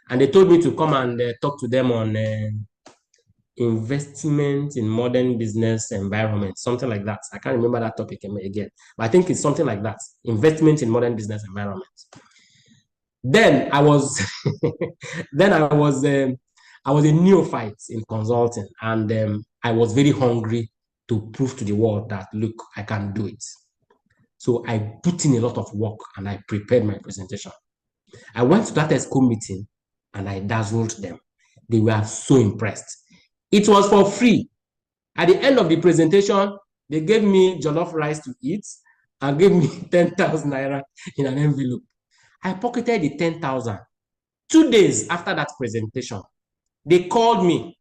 And they told me to come and talk to them on investment in modern business environment, something like that. I can't remember that topic again, but I think it's something like that. Investment in modern business environment. Then I was, I was a neophyte in consulting, and I was very hungry to prove to the world that, look, I can do it. So I put in a lot of work and I prepared my presentation. I went to that ESCO meeting and I dazzled them. They were so impressed. It was for free. At the end of the presentation, they gave me jollof rice to eat and gave me 10,000 naira in an envelope. I pocketed the 10,000. 2 days after that presentation, they called me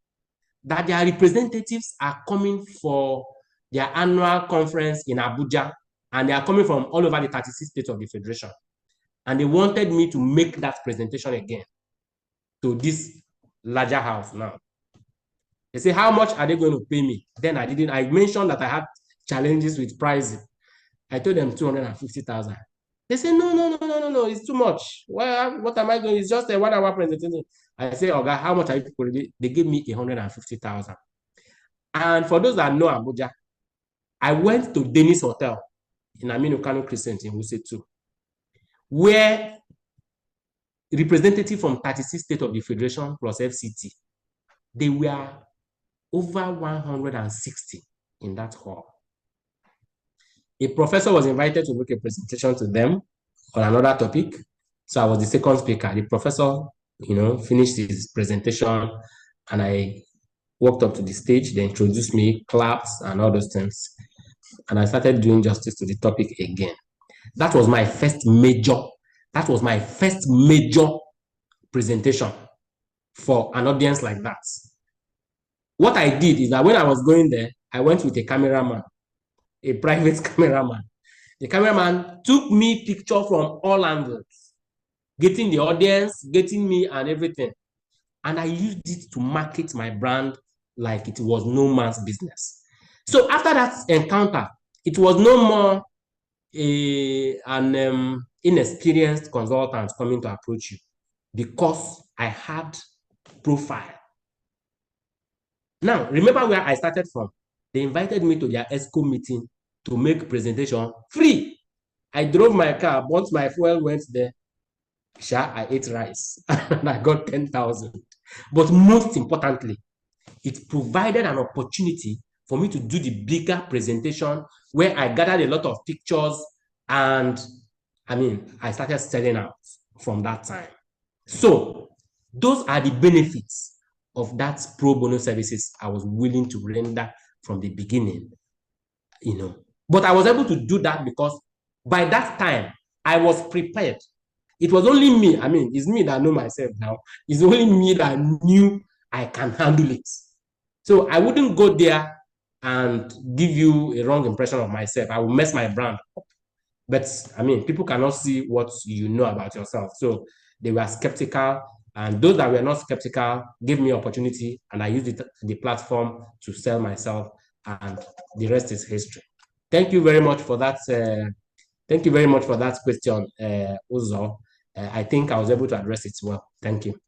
that their representatives are coming for their annual conference in Abuja, and they are coming from all over the 36 states of the Federation. And they wanted me to make that presentation again to this larger house now. They say, how much are they going to pay me? Then I mentioned that I had challenges with pricing. I told them 250,000. They say, no, it's too much. Well, what am I doing? It's just a 1 hour presentation. I say, okay, how much are you putting? They gave me 150,000. And for those that know Abuja, I went to Dennis Hotel in Aminu Kano Crescent in Wuse 2, where representatives from 36 states of the Federation plus FCT, they were over 160 in that hall. A professor was invited to make a presentation to them on another topic. So I was the second speaker. The professor, finished his presentation, and I walked up to the stage. They introduced me, claps, and all those things. And I started doing justice to the topic again. That was my first major presentation for an audience like that. What I did is that when I was going there, I went with a cameraman, a private cameraman. The cameraman took me picture from all angles, getting the audience, getting me and everything. And I used it to market my brand like it was no man's business. So after that encounter, it was no more an inexperienced consultant coming to approach you, because I had profile. Now, remember where I started from. They invited me to their ESCO meeting to make presentation free. I drove my car, once my fuel went there, I ate rice and I got 10,000. But most importantly, it provided an opportunity for me to do the bigger presentation where I gathered a lot of pictures, and I started selling out from that time. So those are the benefits of that pro bono services I was willing to render from the beginning, But I was able to do that because by that time I was prepared. It was only me. It's me that know myself now. It's only me that knew I can handle it. So I wouldn't go there and give you a wrong impression of myself. I will mess my brand up. But people cannot see what you know about yourself. So they were skeptical, and those that were not skeptical gave me opportunity, and I used the platform to sell myself, and the rest is history. Thank you very much for that. Thank you very much for that question, Uzo. I think I was able to address it well. Thank you.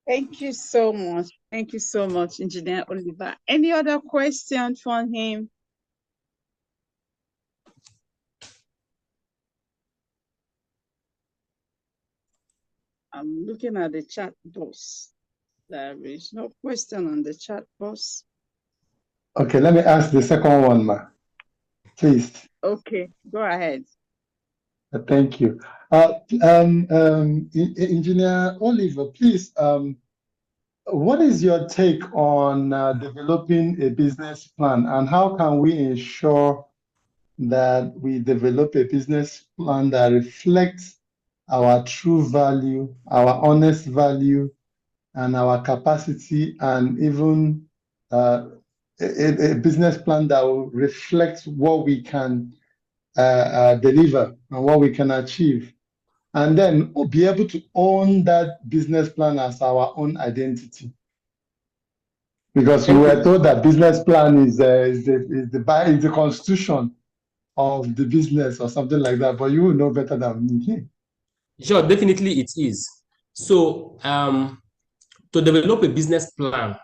Thank you so much. Thank you so much, Engineer Oliver. Any other questions from him? I'm looking at the chat box. There is no question on the chat box.
Okay, let me ask the second one, ma. Please.
Okay, go ahead.
Thank you. Engineer Oliver, please, what is your take on developing a business plan, and how can we ensure that we develop a business plan that reflects our true value, our honest value, and our capacity, and even a business plan that will reflect what we can deliver and what we can achieve. And then be able to own that business plan as our own identity. Because we were told that business plan is the constitution of the business or something like that, but you will know better than me.
Sure, definitely it is. So to develop a business plan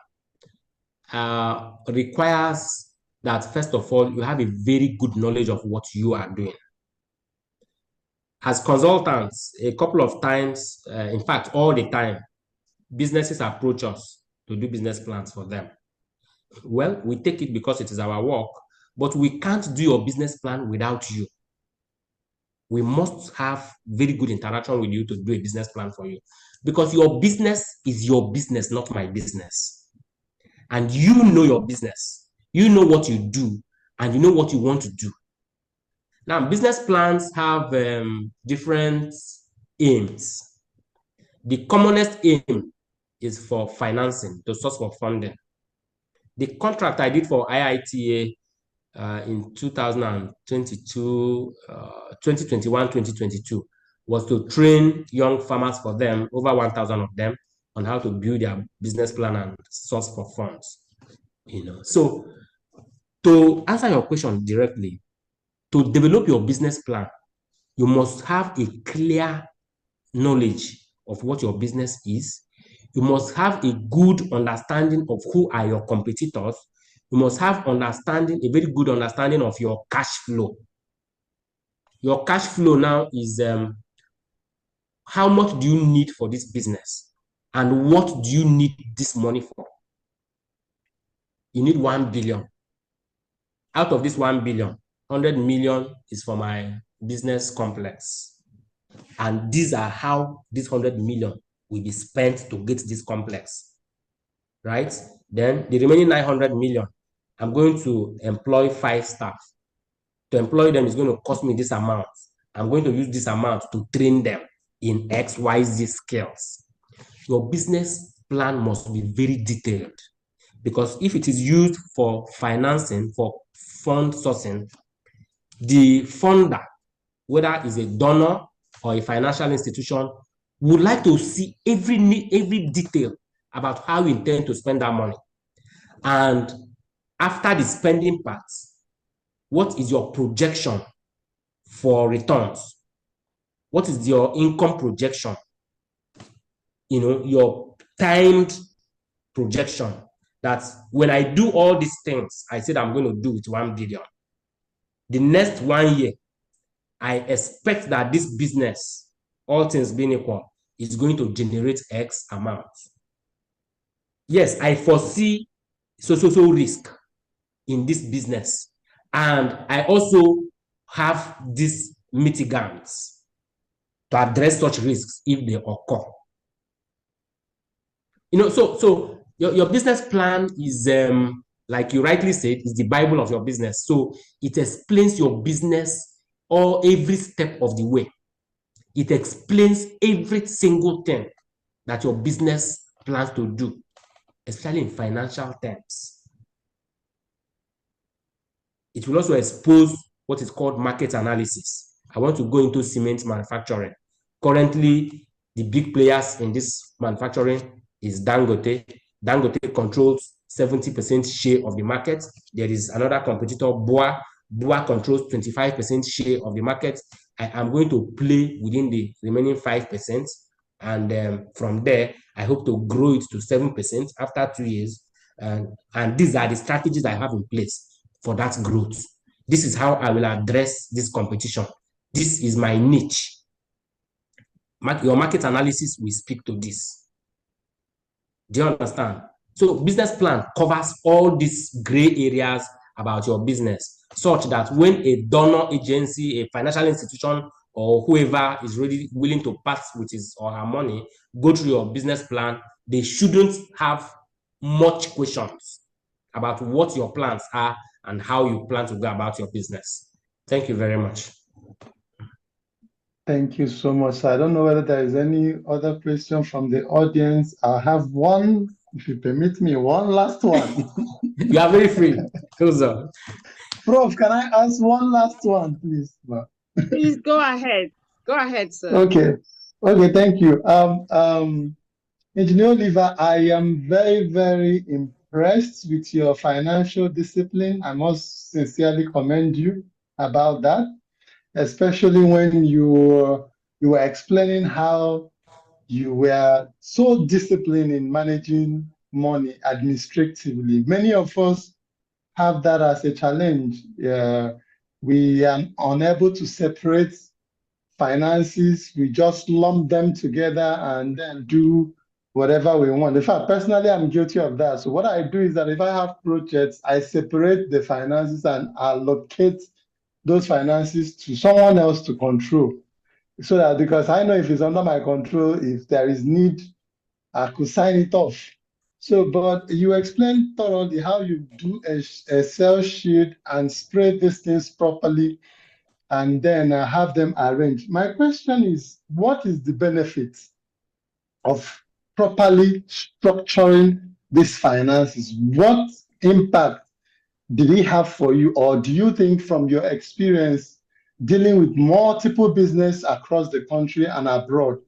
requires that, first of all, you have a very good knowledge of what you are doing. As consultants, a couple of times, in fact, all the time, businesses approach us to do business plans for them. Well, we take it because it is our work, but we can't do your business plan without you. We must have very good interaction with you to do a business plan for you, because your business is your business, not my business. And you know your business, you know what you do, and you know what you want to do. Now, business plans have different aims. The commonest aim is for financing, the source for funding. The contract I did for IITA in 2022, 2021, 2022 was to train young farmers for them, over 1,000 of them, on how to build their business plan and source for funds. So to answer your question directly, to develop your business plan, you must have a clear knowledge of what your business is. You must have a good understanding of who are your competitors. You must have a very good understanding of your cash flow. Your cash flow now is how much do you need for this business, and what do you need this money for? You need 1 billion. Out of this 1 billion, 100 million is for my business complex. And these are how this 100 million will be spent to get this complex, right? Then the remaining 900 million, I'm going to employ 5 staff. To employ them is going to cost me this amount. I'm going to use this amount to train them in XYZ skills. Your business plan must be very detailed, because if it is used for financing, for fund sourcing, the funder, whether it's a donor or a financial institution, would like to see every detail about how you intend to spend that money. And after the spending part, what is your projection for returns? What is your income projection? Your timed projection, that when I do all these things I said I'm going to do with 1 billion, the next 1 year, I expect that this business, all things being equal, is going to generate X amount. Yes, I foresee so risk in this business, and I also have these mitigants to address such risks if they occur. So your business plan is, like you rightly said, is the Bible of your business. So it explains your business every step of the way. It explains every single thing that your business plans to do, especially in financial terms. It will also expose what is called market analysis. I want to go into cement manufacturing. Currently, the big players in this manufacturing is Dangote. Dangote controls 70% share of the market. There is another competitor, BUA. BUA controls 25% share of the market. I am going to play within the remaining 5%. And from there, I hope to grow it to 7% after 2 years. And these are the strategies I have in place for that growth. This is how I will address this competition. This is my niche. Your market analysis will speak to this. Do you understand? So business plan covers all these gray areas about your business, such that when a donor agency, a financial institution, or whoever is really willing to part with his or her money, go through your business plan, they shouldn't have much questions about what your plans are and how you plan to go about your business. Thank you very much.
Thank you so much. I don't know whether there is any other question from the audience. I have one, if you permit me, one last one.
You are very free. Close up.
Prof, can I ask one last one, please?
Please go ahead. Go ahead, sir.
Okay. Okay, thank you. Engineer Oliver, I am very, very impressed with your financial discipline. I must sincerely commend you about that, especially when you were explaining how you were so disciplined in managing money administratively. Many of us have that as a challenge. We are unable to separate finances. We just lump them together and then do whatever we want. In fact, personally, I'm guilty of that. So what I do is that if I have projects, I separate the finances and allocate those finances to someone else to control. So that, because I know if it's under my control, if there is need, I could sign it off. So, but you explained thoroughly how you do a Excel sheet and spread these things properly and then have them arranged. My question is, what is the benefit of properly structuring these finances? What impact did it have for you, or do you think from your experience dealing with multiple business across the country and abroad,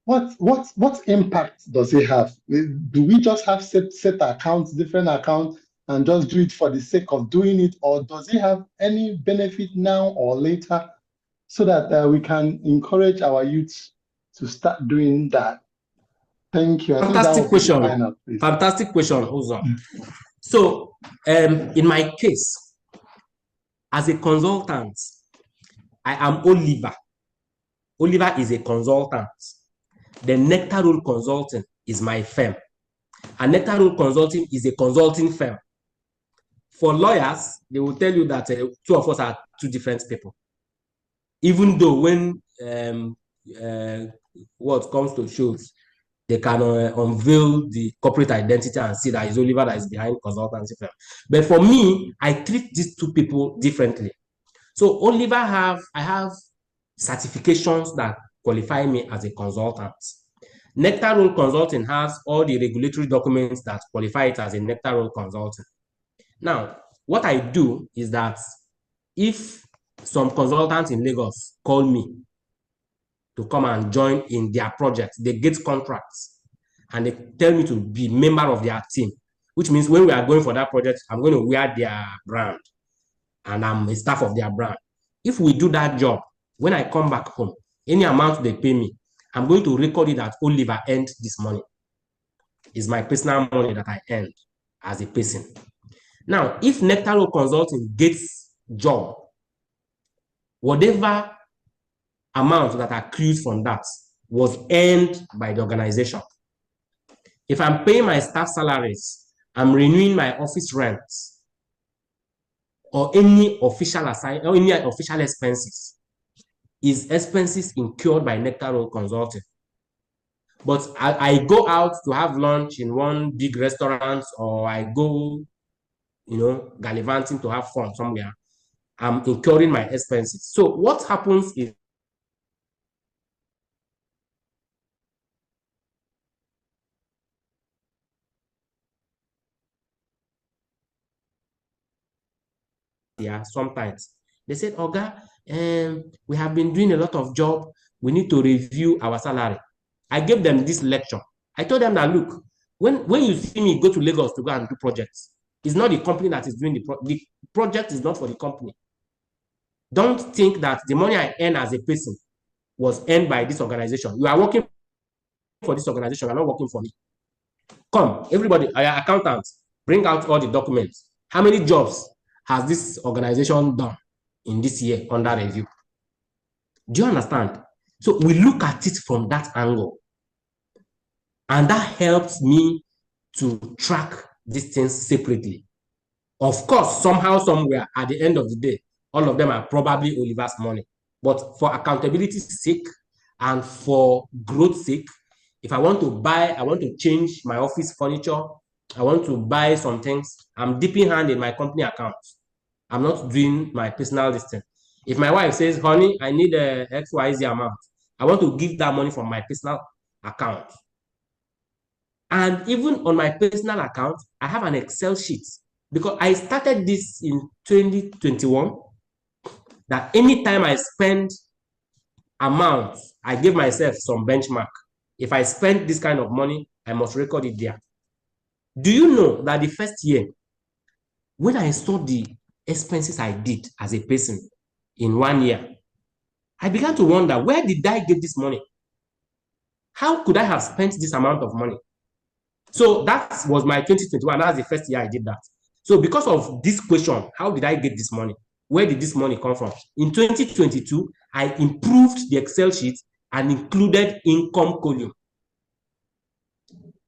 what impact does it have? Do we just have set accounts, different accounts, and just do it for the sake of doing it, or does it have any benefit now or later so that we can encourage our youth to start doing that? Thank you.
Fantastic question. Fantastic question, Uzo. So, in my case, as a consultant, I am Oliver. Oliver is a consultant. The Nectar Rule Consulting is my firm. And Nectar Rule Consulting is a consulting firm. For lawyers, they will tell you that two of us are two different people. Even though when what comes to shows, they can unveil the corporate identity and see that it's Oliver that is behind consultancy firm. But for me, I treat these two people differently. So Oliver I have certifications that qualify me as a consultant. Nectar Rule Consulting has all the regulatory documents that qualify it as a Nectar Rule Consulting. Now, what I do is that if some consultants in Lagos call me to come and join in their project, they get contracts and they tell me to be member of their team, which means when we are going for that project, I'm going to wear their brand and I'm a staff of their brand. If we do that job, when I come back home, any amount they pay me, I'm going to record it that Oliver earned this money. It's my personal money that I earned as a person. Now, if Nectar Rule Consulting gets job, whatever amount that accrues from that was earned by the organization. If I'm paying my staff salaries, I'm renewing my office rents, or any official expenses, is expenses incurred by Nectar Rule Consulting. But I go out to have lunch in one big restaurant, or I go, gallivanting to have fun somewhere, I'm incurring my expenses. So what happens is sometimes they said, Oga, we have been doing a lot of job. We need to review our salary. I gave them this lecture. I told them that, look, when you see me go to Lagos to go and do projects, it's not the company that is doing the project is not for the company. Don't think that the money I earn as a person was earned by this organization. You are working for this organization, you are not working for me. Come, everybody, accountants, bring out all the documents. How many jobs has this organization done in this year under review? Do you understand? So we look at it from that angle. And that helps me to track these things separately. Of course, somehow, somewhere, at the end of the day, all of them are probably Oliver's money. But for accountability's sake and for growth's sake, if I want to change my office furniture, I want to buy some things, I'm dipping hand in my company account. I'm not doing my personal listing. If my wife says, honey, I need a XYZ amount, I want to give that money from my personal account. And even on my personal account, I have an Excel sheet because I started this in 2021, that anytime I spend amount, I give myself some benchmark. If I spend this kind of money, I must record it there. Do you know that the first year, when I saw the expenses I did as a person in 1 year, I began to wonder, where did I get this money? How could I have spent this amount of money? So that was my 2021. That's the first year I did that. So because of this question, how did I get this money? Where did this money come from? In 2022, I improved the Excel sheet and included income column.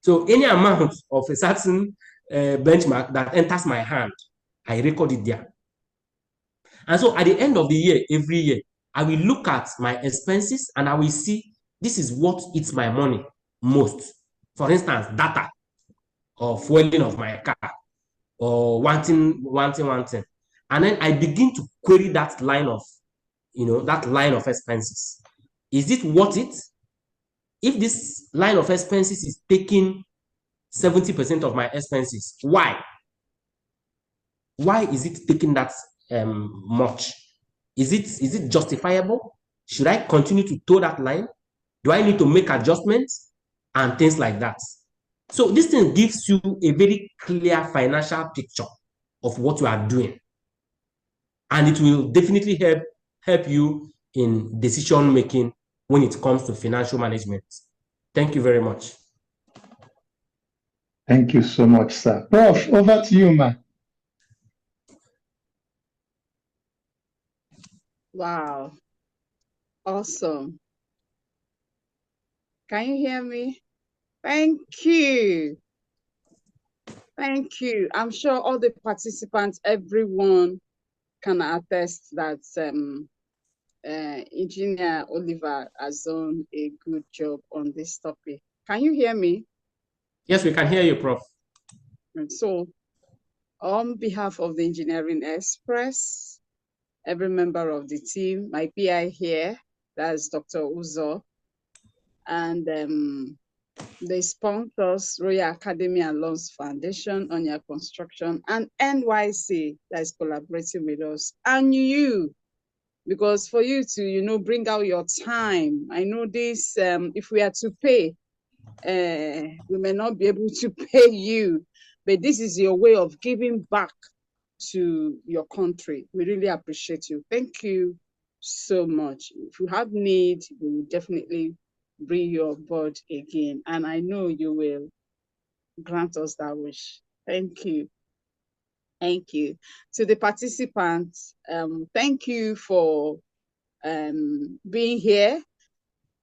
So any amount of a certain benchmark that enters my hand, I record it there. And so at the end of the year, every year, I will look at my expenses and I will see this is what eats my money most. For instance, data or fueling of my car or wanting. And then I begin to query that line of, that line of expenses. Is it worth it? If this line of expenses is taking 70% of my expenses, why? Why is it taking that much? Is it justifiable? Should I continue to toe that line? Do I need to make adjustments and things like that? So this thing gives you a very clear financial picture of what you are doing, and it will definitely help you in decision making when it comes to financial management. Thank you very much.
Thank you so much, sir. Prof, over to you, ma.
Wow. Awesome. Can you hear me? Thank you. Thank you. I'm sure all the participants, everyone can attest that Engineer Oliver has done a good job on this topic. Can you hear me?
Yes, we can hear you, Prof.
And so, on behalf of the Engineering Express, every member of the team, my PI here, that's Dr. Uzo, and the sponsors, Royal Academy and Loans Foundation, On Your Construction, and NYC that is collaborating with us, and you, because for you to, bring out your time. I know this, if we are to pay, we may not be able to pay you, but this is your way of giving back to your country. We really appreciate you. Thank you so much. If you have need, we will definitely bring you on board again. And I know you will grant us that wish. Thank you. Thank you. To the participants, thank you for being here.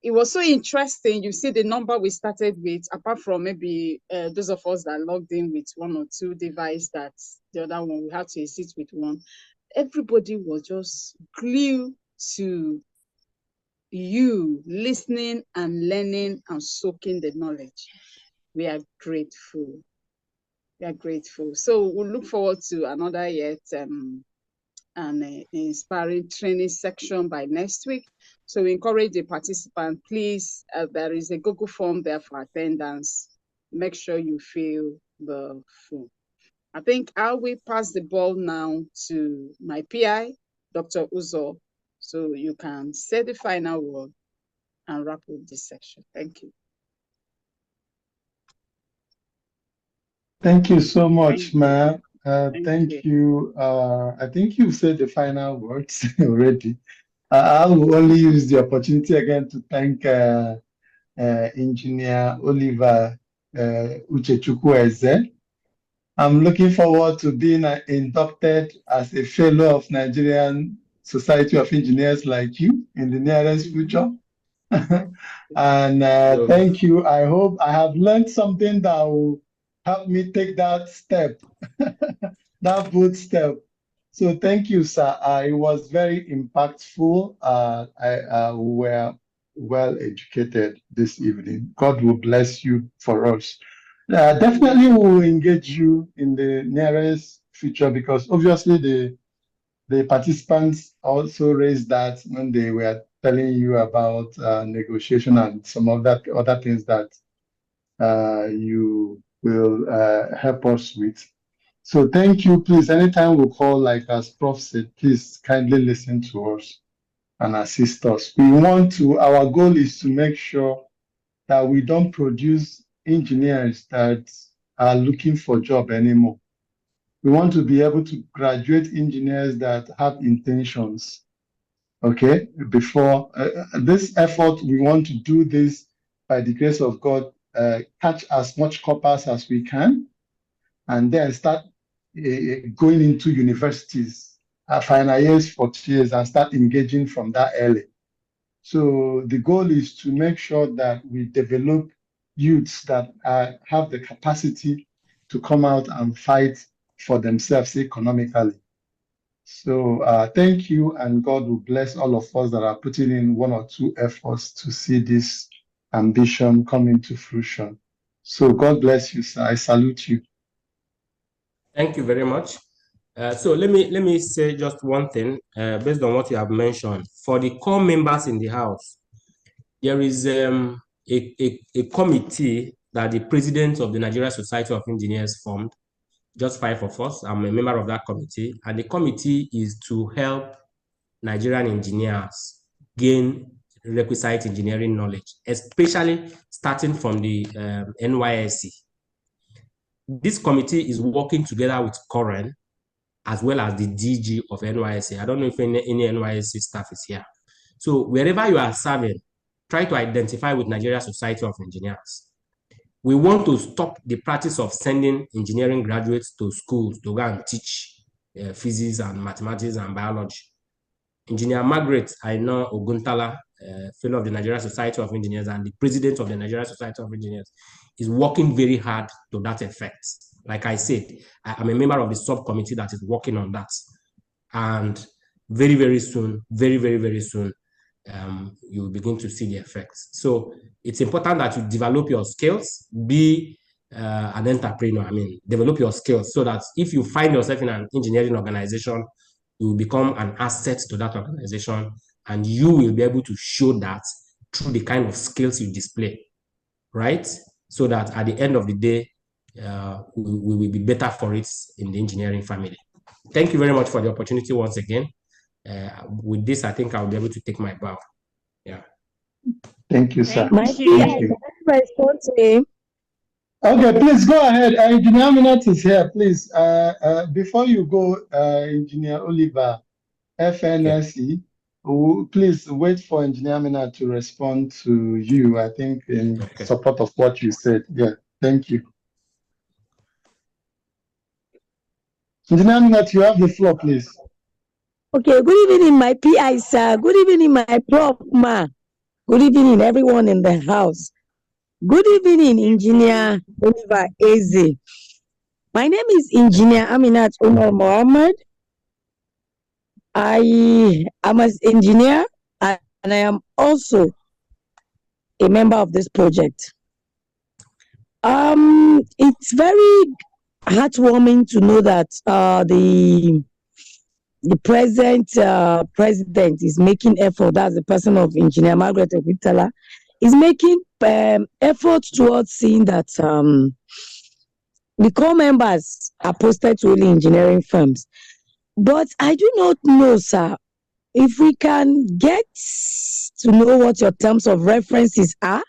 It was so interesting. You see the number we started with, apart from maybe those of us that logged in with 1 or 2 devices, that the other one we had to exit with 1. Everybody was just glued to you, listening and learning and soaking the knowledge. We are grateful. We are grateful. So we'll look forward to another yet an inspiring training section by next week. So we encourage the participant, please, there is a Google form there for attendance. Make sure you fill the form. I think I will pass the ball now to my PI, Dr. Uzo, so you can say the final word and wrap up this section. Thank you.
Thank you so much, ma.
Thank
you. I think you've said the final words already. I will only use the opportunity again to thank Engineer Oliver Uchechukwu. I'm looking forward to being inducted as a fellow of Nigerian Society of Engineers like you in the nearest future. And thank you. I hope I have learned something that will help me take that step, that bold step. So thank you, sir. It was very impactful. We were well educated this evening. God will bless you for us. Definitely we will engage you in the nearest future, because obviously the participants also raised that when they were telling you about negotiation and some of that other things that you will help us with. So thank you. Please, anytime we call, like as Prof said, please kindly listen to us and assist us. Our goal is to make sure that we don't produce engineers that are looking for job anymore. We want to be able to graduate engineers that have intentions. Okay, before this effort, we want to do this by the grace of God, catch as much corpus as we can, and then start going into universities, final years, 4 years, and start engaging from that early. So the goal is to make sure that we develop youths that have the capacity to come out and fight for themselves economically. So thank you, and God will bless all of us that are putting in 1 or 2 efforts to see this ambition come into fruition. So God bless you, sir. I salute you.
Thank you very much. So let me say just one thing based on what you have mentioned. For the core members in the House, there is a committee that the president of the Nigeria Society of Engineers formed, just 5 of us. I'm a member of that committee, and the committee is to help Nigerian engineers gain requisite engineering knowledge, especially starting from the NYSC. This committee is working together with Coren as well as the DG of NYSC. I don't know if any NYSC staff is here. So wherever you are serving, try to identify with Nigeria Society of Engineers. We want to stop the practice of sending engineering graduates to schools to go and teach physics and mathematics and biology. Engineer Margaret, I know Oguntala, fellow of the Nigeria Society of Engineers and the president of the Nigeria Society of Engineers, is working very hard to that effect. Like I said, I'm a member of the subcommittee that is working on that. And very, very soon, very soon, you will begin to see the effects. So it's important that you develop your skills, be an entrepreneur. I mean, develop your skills so that if you find yourself in an engineering organization, you will become an asset to that organization, and you will be able to show that through the kind of skills you display, right? So that at the end of the day, we will be better for it in the engineering family. Thank you very much for the opportunity once again. With this, I think I'll be able to take my bow. Yeah.
Thank you, sir.
Thank you.
Thank you.
Respond to him.
Okay, please go ahead. Engineer Minat is here, please. Before you go, Engineer Oliver, FNSE, please wait for Engineer Minat to respond to you, I think, in support of what you said. Yeah, thank you. Engineer Minat, you have the floor, please.
Okay, good evening, my PI, sir. Good evening, my Prof, ma. Good evening, everyone in the house. Good evening, Engineer Oliver Eze. My name is Engineer Aminat Umar Mohammed. I am an engineer and I am also a member of this project. It's very heartwarming to know that the present president is making effort. That's the person of Engineer Margaret Oguntala, is making efforts towards seeing that the core members are posted to only engineering firms. But I do not know, sir, if we can get to know what your terms of references are,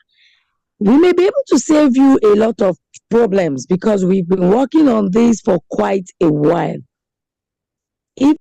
we may be able to save you a lot of problems, because we've been working on this for quite a while. If